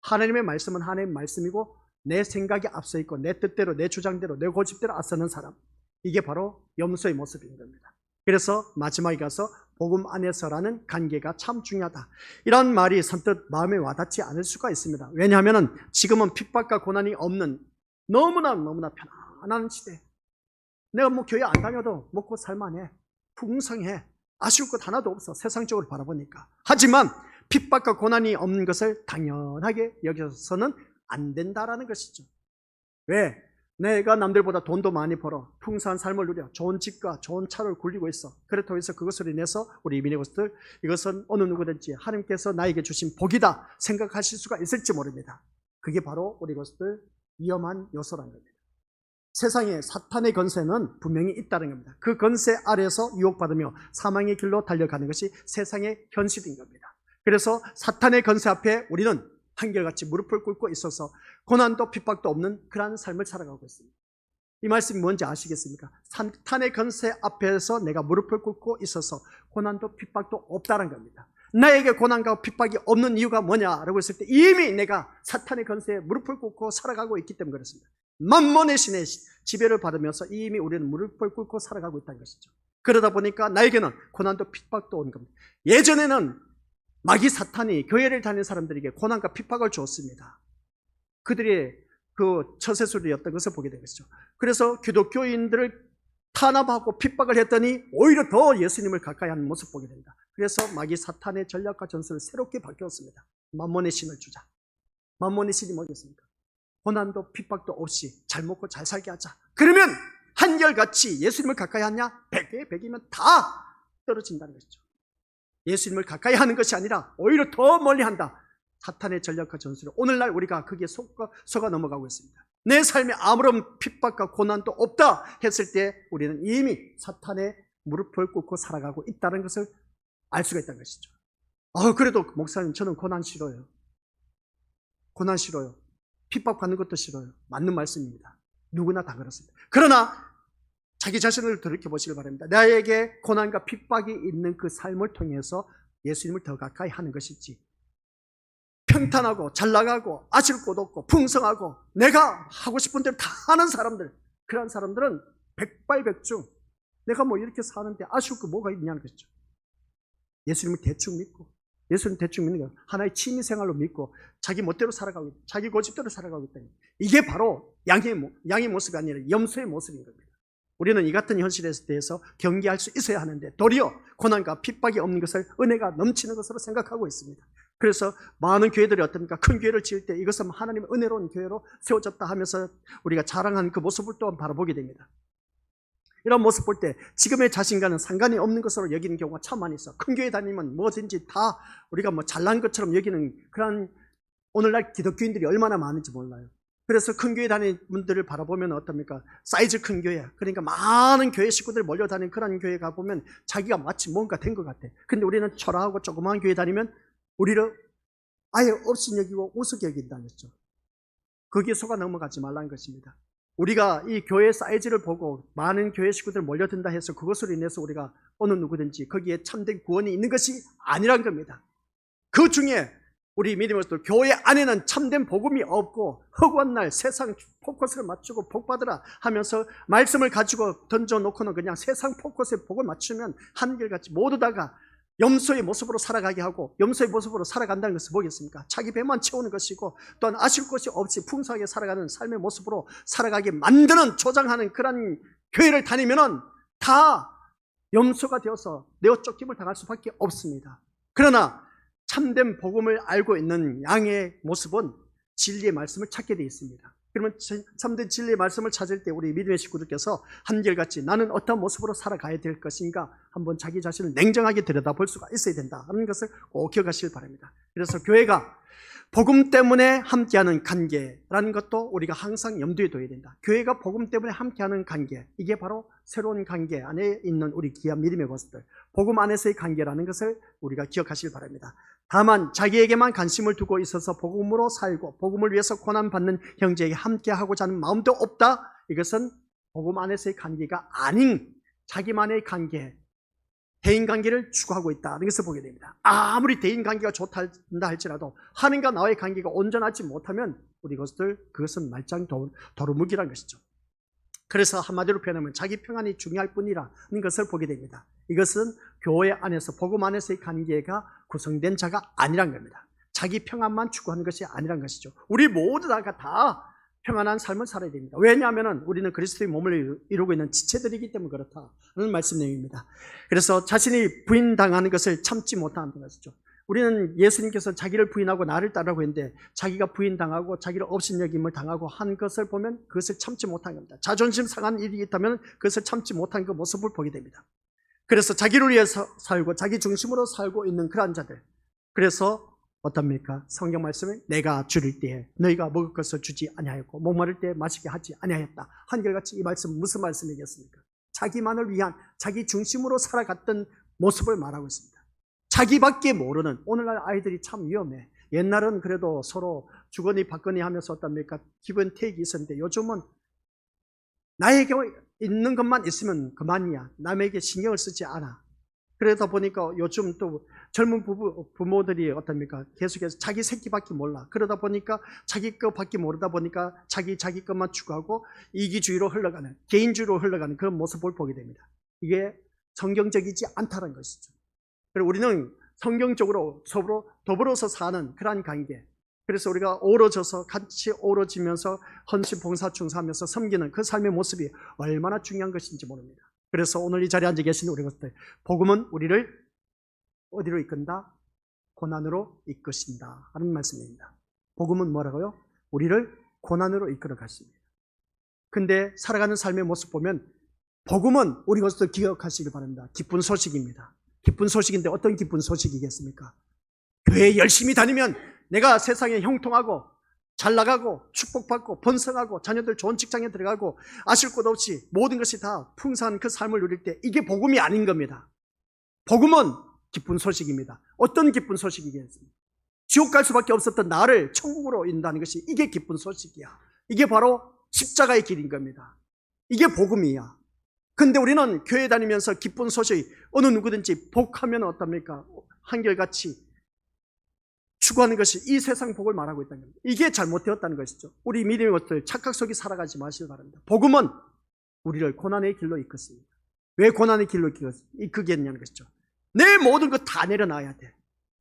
하나님의 말씀은 하나님의 말씀이고 내 생각이 앞서 있고 내 뜻대로, 내 주장대로, 내 고집대로 앞서는 사람, 이게 바로 염소의 모습인 겁니다. 그래서 마지막에 가서 복음 안에서라는 관계가 참 중요하다, 이런 말이 선뜻 마음에 와닿지 않을 수가 있습니다. 왜냐하면 지금은 핍박과 고난이 없는 너무나 편안한 시대. 내가 교회 안 다녀도 먹고 살만해, 풍성해, 아쉬울 것 하나도 없어, 세상적으로 바라보니까. 하지만 핍박과 고난이 없는 것을 당연하게 여겨서는 안 된다라는 것이죠. 왜? 내가 남들보다 돈도 많이 벌어 풍성한 삶을 누려 좋은 집과 좋은 차를 굴리고 있어. 그렇다고 해서 그것을 인해서 우리 이민의 것들, 이것은 어느 누구든지 하나님께서 나에게 주신 복이다 생각하실 수가 있을지 모릅니다. 그게 바로 우리 것들 위험한 요소라는 겁니다. 세상에 사탄의 권세는 분명히 있다는 겁니다. 그 권세 아래에서 유혹받으며 사망의 길로 달려가는 것이 세상의 현실인 겁니다. 그래서 사탄의 권세 앞에 우리는 한결같이 무릎을 꿇고 있어서 고난도 핍박도 없는 그러한 삶을 살아가고 있습니다. 이 말씀이 뭔지 아시겠습니까? 사탄의 권세 앞에서 내가 무릎을 꿇고 있어서 고난도 핍박도 없다는 겁니다. 나에게 고난과 핍박이 없는 이유가 뭐냐라고 했을 때 이미 내가 사탄의 권세에 무릎을 꿇고 살아가고 있기 때문에 그렇습니다. 만몬의 신의 지배를 받으면서 이미 우리는 무릎을 꿇고 살아가고 있다는 것이죠. 그러다 보니까 나에게는 고난도 핍박도 온 겁니다. 예전에는 마귀 사탄이 교회를 다니는 사람들에게 고난과 핍박을 주었습니다. 그들의 그 처세술이었던 것을 보게 된 것이죠. 그래서 기독교인들을 탄압하고 핍박을 했더니 오히려 더 예수님을 가까이 하는 모습을 보게 된다. 그래서 마귀 사탄의 전략과 전술을 새롭게 바뀌었습니다. 만몬의 신을 주자. 만몬의 신이 뭐겠습니까? 고난도 핍박도 없이 잘 먹고 잘 살게 하자. 그러면 한결같이 예수님을 가까이 하냐? 100에 100이면 다 떨어진다는 것이죠. 예수님을 가까이 하는 것이 아니라 오히려 더 멀리 한다. 사탄의 전략과 전술을 오늘날 우리가 거기에 속아 넘어가고 있습니다. 내 삶에 아무런 핍박과 고난도 없다 했을 때 우리는 이미 사탄의 무릎을 꿇고 살아가고 있다는 것을 알 수가 있다는 것이죠. 그래도 목사님 저는 고난 싫어요. 고난 싫어요. 핍박받는 것도 싫어요. 맞는 말씀입니다. 누구나 다 그렇습니다. 그러나 자기 자신을 돌이켜보시길 바랍니다. 나에게 고난과 핍박이 있는 그 삶을 통해서 예수님을 더 가까이 하는 것이지, 평탄하고 잘나가고 아실 곳 없고 풍성하고 내가 하고 싶은 대로 다 하는 사람들, 그런 사람들은 백발백중 내가 뭐 이렇게 사는데 아쉬울 거 뭐가 있냐는 것이죠. 예수님을 대충 믿고, 예수님 대충 믿는 거 하나의 취미생활로 믿고 자기 멋대로 살아가고 있다, 자기 고집대로 살아가고 있다. 이게 바로 양의 모습이 아니라 염소의 모습인 겁니다. 우리는 이 같은 현실에 대해서 경계할 수 있어야 하는데 도리어 고난과 핍박이 없는 것을 은혜가 넘치는 것으로 생각하고 있습니다. 그래서 많은 교회들이 어떻습니까? 큰 교회를 지을 때 이것은 하나님의 은혜로운 교회로 세워졌다 하면서 우리가 자랑하는 그 모습을 또한 바라보게 됩니다. 이런 모습 볼 때 지금의 자신과는 상관이 없는 것으로 여기는 경우가 참 많이 있어. 큰 교회 다니면 뭐든지 다 우리가 뭐 잘난 것처럼 여기는 그런 오늘날 기독교인들이 얼마나 많은지 몰라요. 그래서 큰 교회 다니는 분들을 바라보면 어떻습니까? 사이즈 큰 교회, 그러니까 많은 교회 식구들 몰려다니는 그런 교회 가보면 자기가 마치 뭔가 된 것 같아. 근데 우리는 초라하고 조그마한 교회 다니면 우리를 아예 없이 여기고 우습게 여긴다는 거죠. 거기에 속아 넘어가지 말라는 것입니다. 우리가 이 교회 사이즈를 보고 많은 교회 식구들 몰려든다 해서 그것으로 인해서 우리가 어느 누구든지 거기에 참된 구원이 있는 것이 아니란 겁니다. 그 중에 우리 믿음으로서 교회 안에는 참된 복음이 없고 허구한 날 세상 포커스를 맞추고 복받으라 하면서 말씀을 가지고 던져놓고는 그냥 세상 포커스에 복을 맞추면 한결같이 모두 다가 염소의 모습으로 살아가게 하고 염소의 모습으로 살아간다는 것을 보겠습니까? 자기 배만 채우는 것이고 또한 아실 것이 없이 풍성하게 살아가는 삶의 모습으로 살아가게 만드는 조장하는 그런 교회를 다니면은 다 염소가 되어서 내어 쫓김을 당할 수밖에 없습니다. 그러나 참된 복음을 알고 있는 양의 모습은 진리의 말씀을 찾게 되어 있습니다. 그러면 참된 진리의 말씀을 찾을 때 우리 믿음의 식구들께서 한결같이 나는 어떤 모습으로 살아가야 될 것인가 한번 자기 자신을 냉정하게 들여다볼 수가 있어야 된다 하는 것을 꼭 기억하시길 바랍니다. 그래서 교회가 복음 때문에 함께하는 관계라는 것도 우리가 항상 염두에 둬야 된다. 교회가 복음 때문에 함께하는 관계, 이게 바로 새로운 관계 안에 있는 우리 귀한 믿음의 모습들, 복음 안에서의 관계라는 것을 우리가 기억하시길 바랍니다. 다만 자기에게만 관심을 두고 있어서 복음으로 살고 복음을 위해서 고난받는 형제에게 함께하고자 하는 마음도 없다. 이것은 복음 안에서의 관계가 아닌 자기만의 관계, 대인관계를 추구하고 있다는 것을 보게 됩니다. 아무리 대인관계가 좋다 할지라도 하나님과 나의 관계가 온전하지 못하면 우리 그것은 말짱 도루묵이라는 것이죠. 그래서 한마디로 표현하면 자기 평안이 중요할 뿐이라는 것을 보게 됩니다. 이것은 교회 안에서 복음 안에서의 관계가 구성된 자가 아니란 겁니다. 자기 평안만 추구하는 것이 아니란 것이죠. 우리 모두 다 평안한 삶을 살아야 됩니다. 왜냐하면 우리는 그리스도의 몸을 이루고 있는 지체들이기 때문에 그렇다는 말씀 내용입니다. 그래서 자신이 부인당하는 것을 참지 못하는 것이죠. 우리는 예수님께서 자기를 부인하고 나를 따르라고 했는데 자기가 부인당하고 자기를 업신여김을 당하고 한 것을 보면 그것을 참지 못한 겁니다. 자존심 상한 일이 있다면 그것을 참지 못한 그 모습을 보게 됩니다. 그래서 자기를 위해서 살고 자기 중심으로 살고 있는 그러한 자들, 그래서 어떻습니까? 성경 말씀에 내가 줄일 때에 너희가 먹을 것을 주지 아니하였고 목마를 때에 마시게 하지 아니하였다. 한결같이 이 말씀 무슨 말씀이겠습니까? 자기만을 위한 자기 중심으로 살아갔던 모습을 말하고 있습니다. 자기밖에 모르는, 오늘날 아이들이 참 위험해. 옛날은 그래도 서로 주거니 받거니 하면서 어떻습니까? 기분 테이크 있었는데 요즘은 나에게 있는 것만 있으면 그만이야. 남에게 신경을 쓰지 않아. 그러다 보니까 요즘 또 젊은 부모들이 어떻습니까? 계속해서 자기 새끼밖에 몰라. 그러다 보니까 자기 것밖에 모르다 보니까 자기 것만 추구하고 이기주의로 흘러가는, 개인주의로 흘러가는 그런 모습을 보게 됩니다. 이게 성경적이지 않다는 것이죠. 그리고 우리는 성경적으로 서로 더불어서 사는 그러한 관계, 그래서 우리가 어우러져서 같이 어우러지면서 헌신, 봉사, 충성하면서 섬기는 그 삶의 모습이 얼마나 중요한 것인지 모릅니다. 그래서 오늘 이 자리에 앉아 계신 우리 것들, 복음은 우리를 어디로 이끈다? 고난으로 이끄신다 하는 말씀입니다. 복음은 뭐라고요? 우리를 고난으로 이끌어 가십니다. 근데 살아가는 삶의 모습 보면 복음은 우리 것들 기억하시길 바랍니다. 기쁜 소식입니다. 기쁜 소식인데 어떤 기쁜 소식이겠습니까? 교회에 열심히 다니면 내가 세상에 형통하고 잘 나가고 축복받고 번성하고 자녀들 좋은 직장에 들어가고 아실 것 없이 모든 것이 다 풍성한 그 삶을 누릴 때 이게 복음이 아닌 겁니다. 복음은 기쁜 소식입니다. 어떤 기쁜 소식이겠습니까? 지옥 갈 수밖에 없었던 나를 천국으로 인도하는 것이 이게 기쁜 소식이야. 이게 바로 십자가의 길인 겁니다. 이게 복음이야. 근데 우리는 교회 다니면서 기쁜 소식, 어느 누구든지 복하면 어떻습니까? 한결같이 추구하는 것이 이 세상 복을 말하고 있다는 겁니다. 이게 잘못되었다는 것이죠. 우리 믿음의 것들 착각 속에 살아가지 마시기 바랍니다. 복음은 우리를 고난의 길로 이끌습니다. 왜 고난의 길로 이끌겠냐는 것이죠. 내 모든 것 다 내려놔야 돼.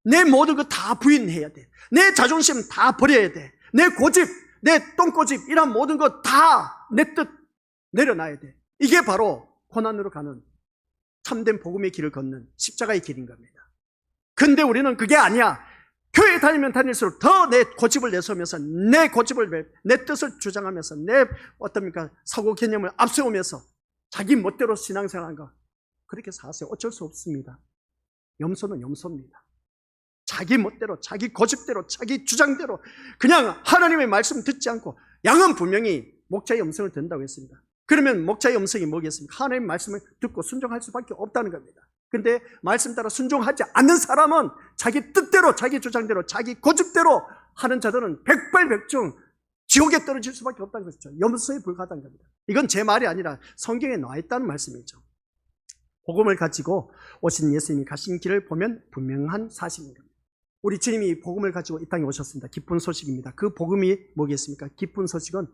내 모든 것 다 부인해야 돼. 내 자존심 다 버려야 돼. 내 고집, 내 똥고집 이런 모든 것 다 내 뜻 내려놔야 돼. 이게 바로 고난으로 가는 참된 복음의 길을 걷는 십자가의 길인 겁니다. 근데 우리는 그게 아니야. 교회 다니면 다닐수록 더 내 고집을 내세우면서 내 뜻을 주장하면서 내 어떻습니까? 사고 개념을 앞세우면서 자기 멋대로 신앙생활한 거 그렇게 사세요. 어쩔 수 없습니다. 염소는 염소입니다. 자기 멋대로, 자기 고집대로, 자기 주장대로 그냥 하나님의 말씀 듣지 않고 양은 분명히 목자의 음성을 듣는다고 했습니다. 그러면 목자의 음성이 뭐겠습니까? 하나님의 말씀을 듣고 순종할 수밖에 없다는 겁니다. 근데 말씀 따라 순종하지 않는 사람은 자기 뜻대로, 자기 주장대로, 자기 고집대로 하는 자들은 백발백중 지옥에 떨어질 수밖에 없다는 것이죠. 염소에 불과하다는 겁니다. 이건 제 말이 아니라 성경에 나와 있다는 말씀이죠. 복음을 가지고 오신 예수님이 가신 길을 보면 분명한 사실입니다. 우리 주님이 복음을 가지고 이 땅에 오셨습니다. 기쁜 소식입니다. 그 복음이 뭐겠습니까? 기쁜 소식은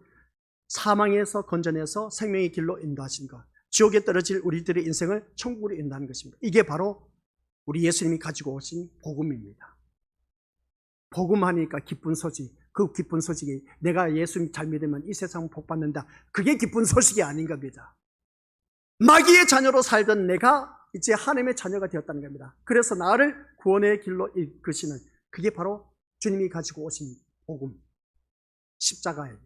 사망에서 건져내서 생명의 길로 인도하신 것, 지옥에 떨어질 우리들의 인생을 천국으로 인도하는 것입니다. 이게 바로 우리 예수님이 가지고 오신 복음입니다. 복음하니까 기쁜 소식, 그 기쁜 소식이 내가 예수님 잘 믿으면 이 세상 복 받는다. 그게 기쁜 소식이 아닌 겁니다. 마귀의 자녀로 살던 내가 이제 하나님의 자녀가 되었다는 겁니다. 그래서 나를 구원의 길로 이끄시는 그게 바로 주님이 가지고 오신 복음, 십자가예요.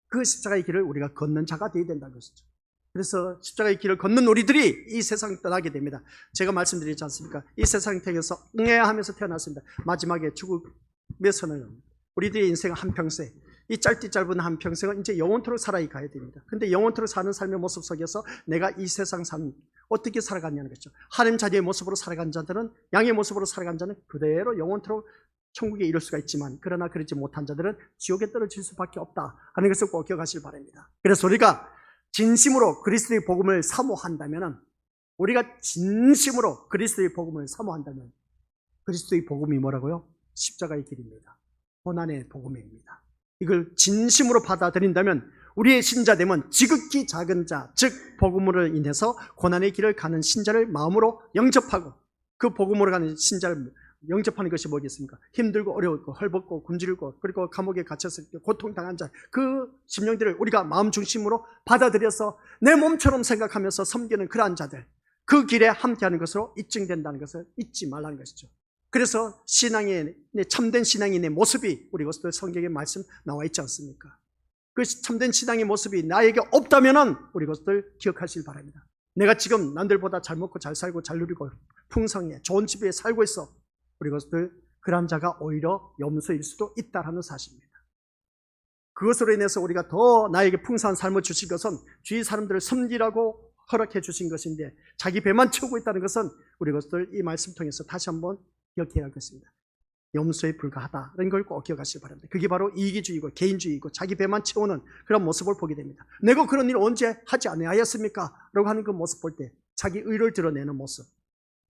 그 십자가의 길을 우리가 걷는 자가 되어야 된다는 것이죠. 그래서 십자가의 길을 걷는 우리들이 이 세상을 떠나게 됩니다. 제가 말씀드리지 않습니까? 이 세상에 태어나서 응해야 하면서 태어났습니다. 마지막에 죽음의 선을 우리들의 인생 한평생, 이 짧은 한평생은 이제 영원토록 살아가야 됩니다. 근데 영원토록 사는 삶의 모습 속에서 내가 이 세상 삶 어떻게 살아갔냐는 것이죠. 하나님 자녀의 모습으로 살아간 자들은, 양의 모습으로 살아간 자는 그대로 영원토록 천국에 이룰 수가 있지만, 그러나 그렇지 못한 자들은 지옥에 떨어질 수밖에 없다 하는 것을 꼭 기억하시길 바랍니다. 그래서 우리가 진심으로 그리스도의 복음을 사모한다면, 우리가 진심으로 그리스도의 복음을 사모한다면, 그리스도의 복음이 뭐라고요? 십자가의 길입니다. 고난의 복음입니다. 이걸 진심으로 받아들인다면 우리의 신자됨은 지극히 작은 자, 즉 복음으로 인해서 고난의 길을 가는 신자를 마음으로 영접하고, 그 복음으로 가는 신자를 영접하는 것이 뭐겠습니까? 힘들고 어려웠고 헐벗고 굶주리고 그리고 감옥에 갇혔을 때 고통당한 자, 그 심령들을 우리가 마음 중심으로 받아들여서 내 몸처럼 생각하면서 섬기는 그러한 자들, 그 길에 함께하는 것으로 입증된다는 것을 잊지 말라는 것이죠. 그래서 신앙의, 참된 신앙인의 모습이 우리 것들 성경에 말씀 나와 있지 않습니까? 그 참된 신앙의 모습이 나에게 없다면 우리 것들 기억하시길 바랍니다. 내가 지금 남들보다 잘 먹고 잘 살고 잘 누리고 풍성해 좋은 집에 살고 있어. 우리 것들 그런 자가 오히려 염소일 수도 있다는 사실입니다. 그것으로 인해서 우리가 더 나에게 풍성한 삶을 주신 것은 주위 사람들을 섬기라고 허락해 주신 것인데, 자기 배만 채우고 있다는 것은 우리 것들 이 말씀 통해서 다시 한번 기억해야 하겠습니다. 염소에 불과하다는 걸 꼭 기억하시기 바랍니다. 그게 바로 이기주의고 개인주의고 자기 배만 채우는 그런 모습을 보게 됩니다. 내가 그런 일을 언제 하지 아니하였습니까? 라고 하는 그 모습 볼 때 자기 의를 드러내는 모습,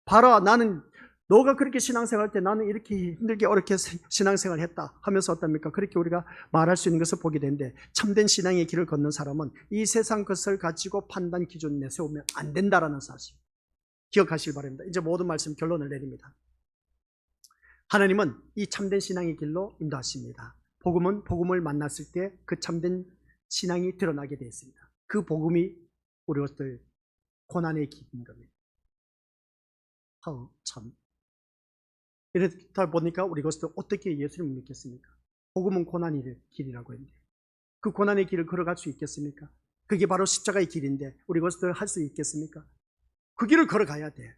봐라, 나는 너가 그렇게 신앙생활 할 때 나는 이렇게 힘들게 어렵게 신앙생활 했다 하면서 어떻습니까? 그렇게 우리가 말할 수 있는 것을 보게 되는데, 참된 신앙의 길을 걷는 사람은 이 세상 것을 가지고 판단 기준 내세우면 안 된다라는 사실 기억하시길 바랍니다. 이제 모든 말씀 결론을 내립니다. 하나님은 이 참된 신앙의 길로 인도하십니다. 복음은 복음을 만났을 때 그 참된 신앙이 드러나게 되어 있습니다. 그 복음이 우리 것들 고난의 길인 겁니다. 참. 이렇다 보니까 우리 것들 어떻게 예수님을 믿겠습니까? 복음은 고난의 길이라고 했는데 그 고난의 길을 걸어갈 수 있겠습니까? 그게 바로 십자가의 길인데 우리 것들 할 수 있겠습니까? 그 길을 걸어가야 돼.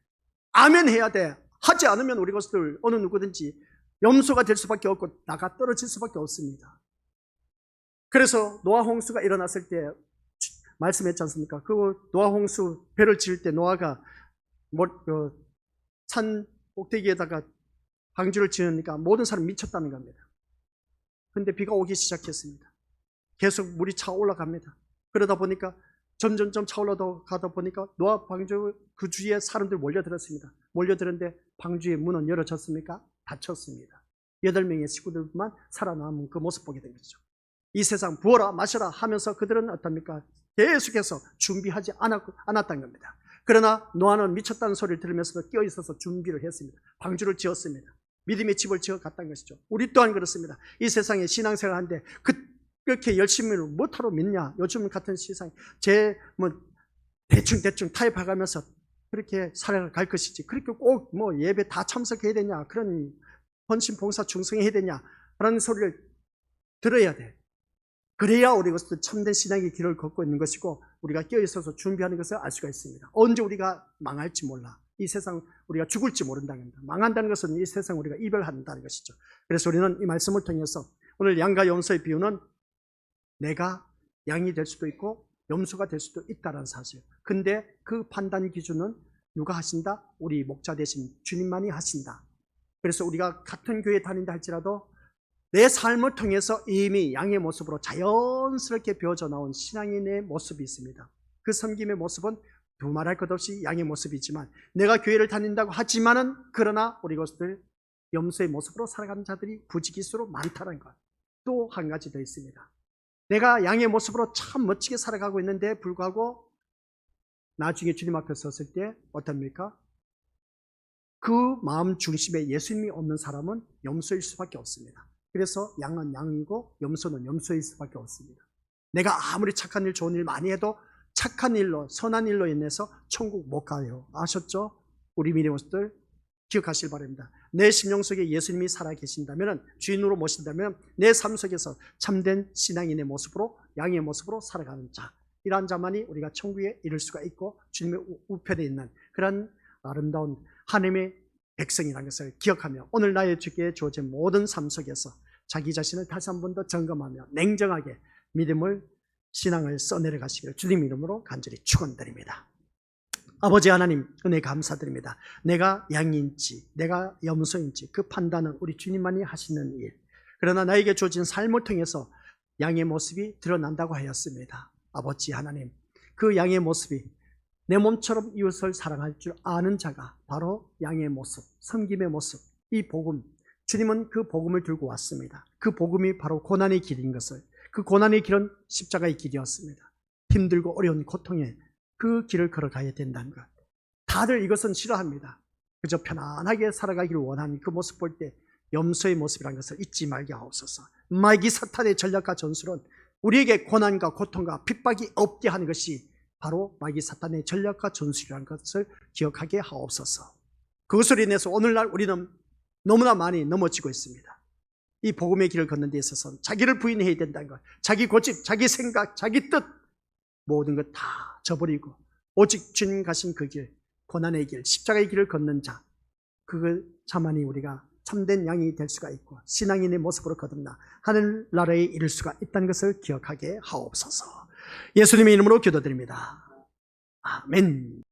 아멘 해야 돼. 하지 않으면 우리 것들 어느 누구든지 염소가 될 수밖에 없고 나가 떨어질 수밖에 없습니다. 그래서 노아 홍수가 일어났을 때 말씀했지 않습니까? 그 노아 홍수 배를 지을 때 노아가 산 꼭대기에다가 방주를 지으니까 모든 사람이 미쳤다는 겁니다. 그런데 비가 오기 시작했습니다. 계속 물이 차올라갑니다. 그러다 보니까 점점점 차올라가다 보니까 노아 방주 그 주위에 사람들 몰려들었습니다. 몰려들었는데 방주의 문은 열어졌습니까? 닫혔습니다. 8명의 식구들만 살아남은 그 모습 보게 된 거죠. 이 세상 부어라 마셔라 하면서 그들은 어떻습니까? 계속해서 준비하지 않았다는 겁니다. 그러나 노아는 미쳤다는 소리를 들으면서도 끼어있어서 준비를 했습니다. 방주를 지었습니다. 믿음의 집을 지어 갔다는 것이죠. 우리 또한 그렇습니다. 이 세상에 신앙생활 하는데 그렇게 열심히 못하러 믿냐? 요즘 같은 세상에 대충 타협해가면서 그렇게 살아갈 것이지 그렇게 꼭 예배 다 참석해야 되냐? 그런 헌신 봉사 충성해야 되냐? 라는 소리를 들어야 돼. 그래야 우리 것은 참된 신앙의 길을 걷고 있는 것이고 우리가 끼어있어서 준비하는 것을 알 수가 있습니다. 언제 우리가 망할지 몰라. 이 세상 우리가 죽을지 모른다는 겁니다. 망한다는 것은 이 세상 우리가 이별한다는 것이죠. 그래서 우리는 이 말씀을 통해서 오늘 양과 염소의 비유는 내가 양이 될 수도 있고 염소가 될 수도 있다는 사실. 근데 그 판단 기준은 누가 하신다? 우리 목자 되신 주님만이 하신다. 그래서 우리가 같은 교회 다닌다 할지라도 내 삶을 통해서 이미 양의 모습으로 자연스럽게 배워져 나온 신앙인의 모습이 있습니다. 그 섬김의 모습은 두말할 것 없이 양의 모습이지만 내가 교회를 다닌다고 하지만은 그러나 우리 것들 염소의 모습으로 살아가는 자들이 부지기수로 많다는 것. 또 한 가지 더 있습니다. 내가 양의 모습으로 참 멋지게 살아가고 있는데 불구하고 나중에 주님 앞에 섰을 때 어떻습니까? 그 마음 중심에 예수님이 없는 사람은 염소일 수밖에 없습니다. 그래서 양은 양이고 염소는 염소일 수밖에 없습니다. 내가 아무리 착한 일 좋은 일 많이 해도 착한 일로 선한 일로 인해서 천국 못 가요. 아셨죠? 우리 믿음들 기억하시길 바랍니다. 내 심령 속에 예수님이 살아계신다면 주인으로 모신다면 내 삶 속에서 참된 신앙인의 모습으로 양의 모습으로 살아가는 자 이러한 자만이 우리가 천국에 이를 수가 있고 주님의 우편에 있는 그런 아름다운 하나님의 백성이라는 것을 기억하며 오늘 나의 주께 주어진 모든 삶 속에서 자기 자신을 다시 한 번 더 점검하며 냉정하게 믿음을 신앙을 써내려 가시기를 주님 이름으로 간절히 축원드립니다. 아버지 하나님 은혜 감사드립니다. 내가 양인지 내가 염소인지 그 판단은 우리 주님만이 하시는 일. 그러나 나에게 주어진 삶을 통해서 양의 모습이 드러난다고 하였습니다. 아버지 하나님 그 양의 모습이 내 몸처럼 이웃을 사랑할 줄 아는 자가 바로 양의 모습, 섬김의 모습, 이 복음, 주님은 그 복음을 들고 왔습니다. 그 복음이 바로 고난의 길인 것을, 그 고난의 길은 십자가의 길이었습니다. 힘들고 어려운 고통에 그 길을 걸어가야 된다는 것. 다들 이것은 싫어합니다. 그저 편안하게 살아가기를 원하는 그 모습 볼 때 염소의 모습이라는 것을 잊지 말게 하옵소서. 마귀 사탄의 전략과 전술은 우리에게 고난과 고통과 핍박이 없게 하는 것이 바로 마귀 사탄의 전략과 전술이라는 것을 기억하게 하옵소서. 그것으로 인해서 오늘날 우리는 너무나 많이 넘어지고 있습니다. 이 복음의 길을 걷는 데 있어서는 자기를 부인해야 된다는 것, 자기 고집, 자기 생각, 자기 뜻 모든 것 다 저버리고 오직 주님 가신 그 길, 고난의 길, 십자가의 길을 걷는 자, 그 자만이 우리가 참된 양이 될 수가 있고 신앙인의 모습으로 거듭나 하늘나라에 이를 수가 있다는 것을 기억하게 하옵소서. 예수님의 이름으로 기도드립니다. 아멘.